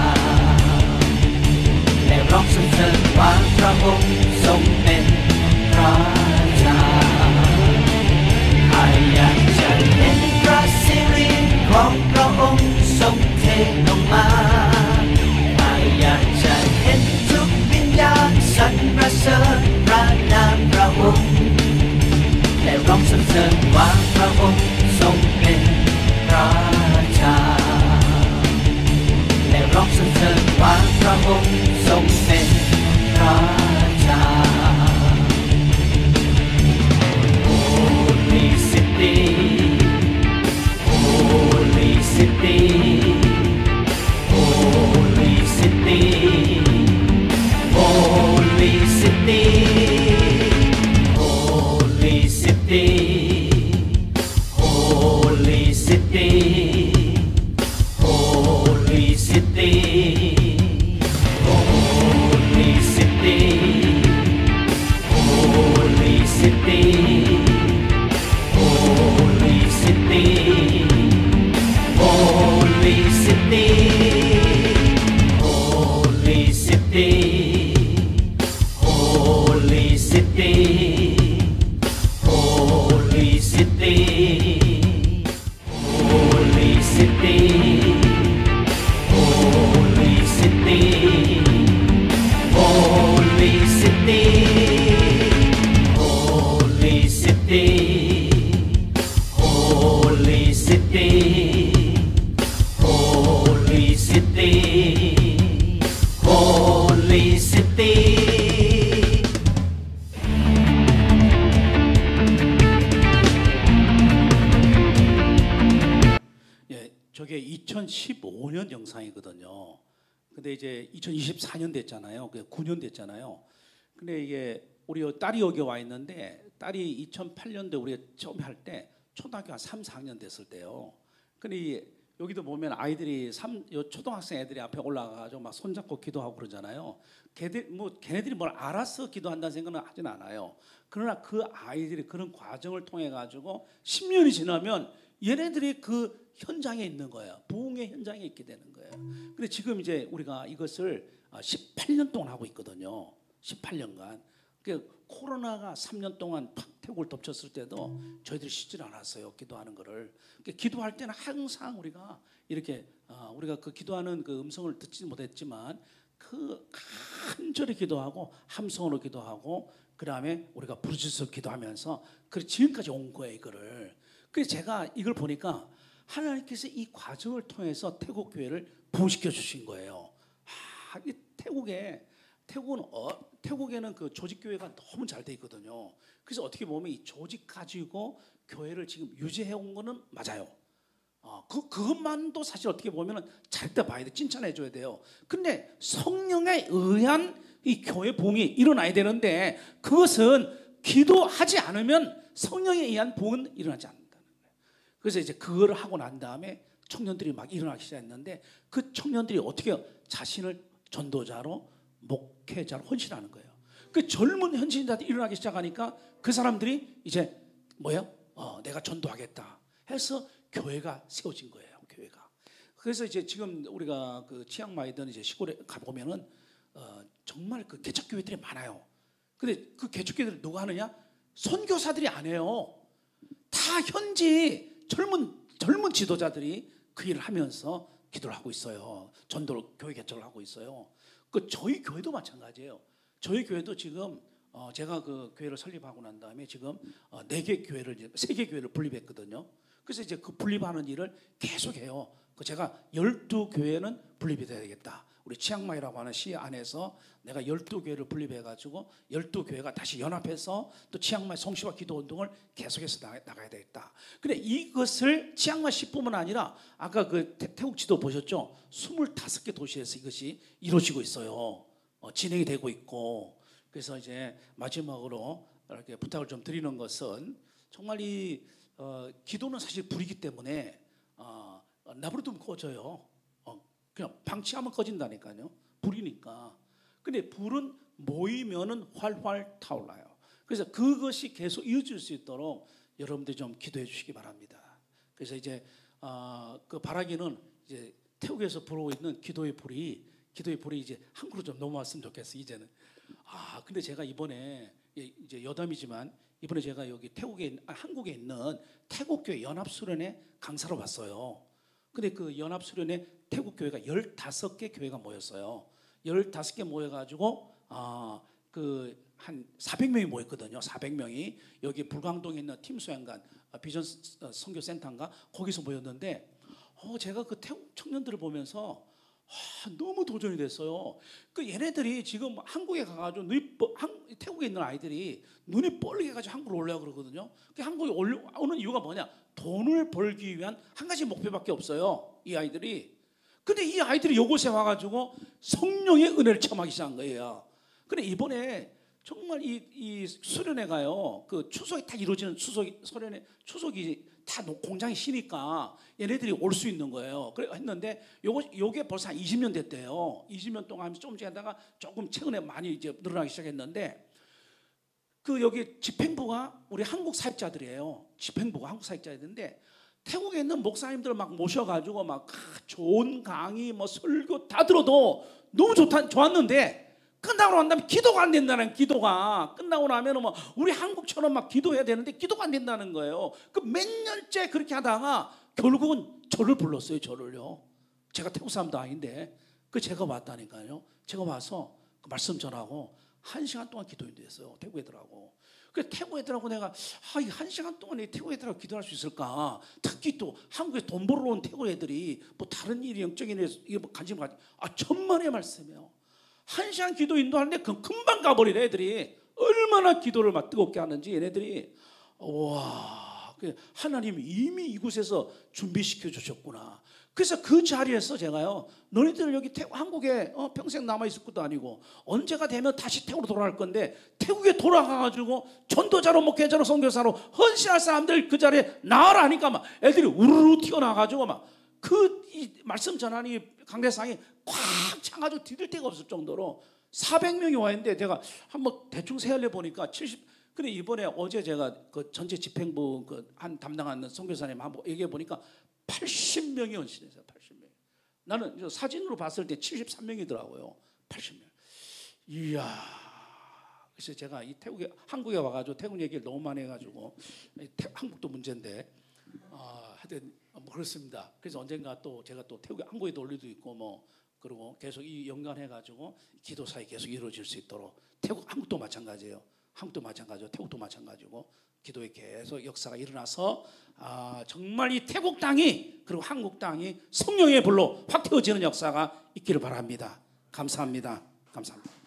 [SPEAKER 3] และร้องสรรเสริญว่าพระองค์ทรงเป็นราชาอยากจะเห็นพระสิริของพระองค์ทรงเทลงมาอยากจะเห็นทุกวิญญาณสรรเสริญพระนามพระองค์และร้องสรรเสริญว่าพระองค์ทรงเป็นราชาและร้องสรรเสริญว่าพระองค์ทรงเป็นราชาHoly City, Holy City, Holy City, Holy City, Holy City, Holy City, Holy City, Holy City, Holy City.Holy City, Holy City, Holy City, Holy City, Holy City, Holy City, Holy City, Holy City.Holy City, Holy City, Holy City.
[SPEAKER 2] 예, 저게 2015년 영상이거든요. 근데 이제 2024년 됐잖아요. 9년 됐잖아요. 근데 이게 우리 딸이 여기 와 있는데 딸이 2008년도에 우리가 처음 할 때 초등학교 한 3, 4학년 됐을 때요. 근데 여기도 보면 아이들이 초등학생 애들이 앞에 올라가가지고 막 손잡고 기도하고 그러잖아요. 걔네들이 뭘 알아서 기도한다는 생각은 하진 않아요. 그러나 그 아이들이 그런 과정을 통해 가지고 10년이 지나면 얘네들이 그 현장에 있는 거예요. 부흥의 현장에 있게 되는 거예요. 근데 지금 이제 우리가 이것을 18년 동안 하고 있거든요. 18년간. 코로나가 3년 동안 팍 태국을 덮쳤을 때도 저희들이 쉬질 않았어요. 기도하는 거를. 기도할 때는 항상 우리가 이렇게 우리가 그 기도하는 그 음성을 듣지 못했지만 그 간절히 기도하고 함성으로 기도하고 그 다음에 우리가 부르짖어 기도하면서 그 지금까지 온 거예요. 이거를. 그래서 제가 이걸 보니까 하나님께서 이 과정을 통해서 태국 교회를 부흥시켜 주신 거예요. 이 태국에는 그 조직 교회가 너무 잘 돼 있거든요. 그래서 어떻게 보면 이 조직 가지고 교회를 지금 유지해 온 거는 맞아요. 그것만도 사실 어떻게 보면은 잘때 봐야 돼, 칭찬해 줘야 돼요. 근데 성령에 의한 이 교회 부흥이 일어나야 되는데 그것은 기도하지 않으면 성령에 의한 부흥은 일어나지 않는다는 거예요. 그래서 이제 그거를 하고 난 다음에 청년들이 막 일어나기 시작했는데 그 청년들이 어떻게 자신을 전도자로 목회자로 헌신하는 거예요. 그 젊은 헌신자들이 일어나기 시작하니까 그 사람들이 이제 내가 전도하겠다 해서 교회가 세워진 거예요. 교회가. 그래서 이제 지금 우리가 그 치앙마이든 이제 시골에 가 보면은 정말 그 개척교회들이 많아요. 근데 그 개척교회들 누가 하느냐? 선교사들이 안 해요. 다 현지 젊은 지도자들이 그 일을 하면서 기도를 하고 있어요. 전도를 교회 개척을 하고 있어요. 저희 교회도 마찬가지예요. 저희 교회도 지금 제가 그 교회를 설립하고 난 다음에 지금 4개 교회를 3개 교회를 분립했거든요. 그래서 이제 그 분립하는 일을 계속해요. 제가 12교회는 분립이 돼야 되겠다. 우리 치앙마이라고 하는 시 안에서 내가 12교회를 분립해가지고 12교회가 다시 연합해서 또 치앙마이 성시와 기도 운동을 계속해서 나가야 되겠다. 근데 이것을 치앙마이시뿐만 아니라 아까 그 태국 지도 보셨죠? 25개 도시에서 이것이 이루어지고 있어요. 진행이 되고 있고. 그래서 이제 마지막으로 이렇게 부탁을 좀 드리는 것은 정말 이 기도는 사실 불이기 때문에 나부르면 꺼져요. 그냥 방치하면 꺼진다니까요. 불이니까. 근데 불은 모이면은 활활 타올라요. 그래서 그것이 계속 이어질 수 있도록 여러분들 좀 기도해 주시기 바랍니다. 그래서 이제 그 바라기는 이제 태국에서 불어오고 있는 기도의 불이 이제 한국으로 좀 넘어왔으면 좋겠어 이제는. 근데 제가 이번에 이제 여담이지만 이번에 제가 여기 한국에 있는 태국교회 연합수련회 강사로 왔어요. 근데 그 연합수련회 태국교회가 15개 교회가 모였어요. 15개 모여가지고 한 400명이 모였거든요. 400명이 여기 불광동에 있는 팀수양관 비전 선교센터인가 거기서 모였는데 제가 그 태국 청년들을 보면서 너무 도전이 됐어요. 그 얘네들이 지금 한국에 가가지고 태국에 있는 아이들이 눈이 뻘게 가지고 한국으로 올라가 그러거든요. 그 한국에 올라오는 이유가 뭐냐? 돈을 벌기 위한 한 가지 목표밖에 없어요. 이 아이들이. 근데 이 아이들이 이곳에 와가지고 성령의 은혜를 체험하기 시작한 거예요. 근데 이번에 정말 이 수련회가요. 그 추석이 딱 이루어지는 추석이 다 공장이 쉬니까 얘네들이 올 수 있는 거예요. 그래 했는데 요게 벌써 한 20년 됐대요. 20년 동안 하면서 조금씩 하다가 조금 최근에 많이 이제 늘어나기 시작했는데 그 여기 집행부가 우리 한국 사역자들이에요. 집행부가 한국 사역자들인데 태국에 있는 목사님들 막 모셔가지고 막 좋은 강의 뭐 설교 다 들어도 너무 좋았는데 끝나고 난 다음에 기도가 안 된다는 기도가 끝나고 나면은 뭐 우리 한국처럼 막 기도해야 되는데 기도가 안 된다는 거예요. 그 몇 년째 그렇게 하다가 결국은 저를 불렀어요. 저를요. 제가 태국 사람도 아닌데 제가 왔다니까요. 제가 와서 그 말씀 전하고 1시간 동안 기도했어요. 태국 애들하고. 그래서 태국 애들하고 내가 이 1시간 동안 태국 애들하고 기도할 수 있을까? 특히 또 한국에 돈 벌러 온 태국 애들이 뭐 다른 일이 영적인 일에 뭐 관심을 가지고 천만의 말씀이에요. 1시간 기도 인도하는데 금방 가버리네 애들이. 얼마나 기도를 막 뜨겁게 하는지 얘네들이. 와, 하나님이 이미 이곳에서 준비시켜 주셨구나. 그래서 그 자리에서 제가요, 너희들 여기 한국에 평생 남아있을 것도 아니고 언제가 되면 다시 태국으로 돌아갈 건데 태국에 돌아가가지고 전도자로 목회자로 선교사로 헌신할 사람들 그 자리에 나와라 하니까 막 애들이 우르르 튀어나와가지고 막 이 말씀 전하니 강대상이 꽉 차가지고 디딜 데가 없을 정도로 400명이 와 있는데 내가 한번 대충 세알려 보니까 70. 근데 이번에 어제 제가 그 전체 집행부 한 담당하는 선교사님 한번 얘기해 보니까 80명이 헌신했어요. 80명. 나는 사진으로 봤을 때 73명이더라고요. 80명. 이야. 그래서 제가 이 한국에 와가지고 태국 얘기를 너무 많이 해가지고 한국도 문제인데 하여튼 뭐 그렇습니다. 그래서 언젠가 또 제가 또 한국에 놀 일도 있고 뭐 그리고 계속 이 연관해가지고 기도 사이 계속 이루어질 수 있도록 한국도 마찬가지예요. 한국도 마찬가지고 태국도 마찬가지고 기도에 계속 역사가 일어나서 정말 이 태국 땅이 그리고 한국 땅이 성령의 불로 확 태워지는 역사가 있기를 바랍니다. 감사합니다. 감사합니다.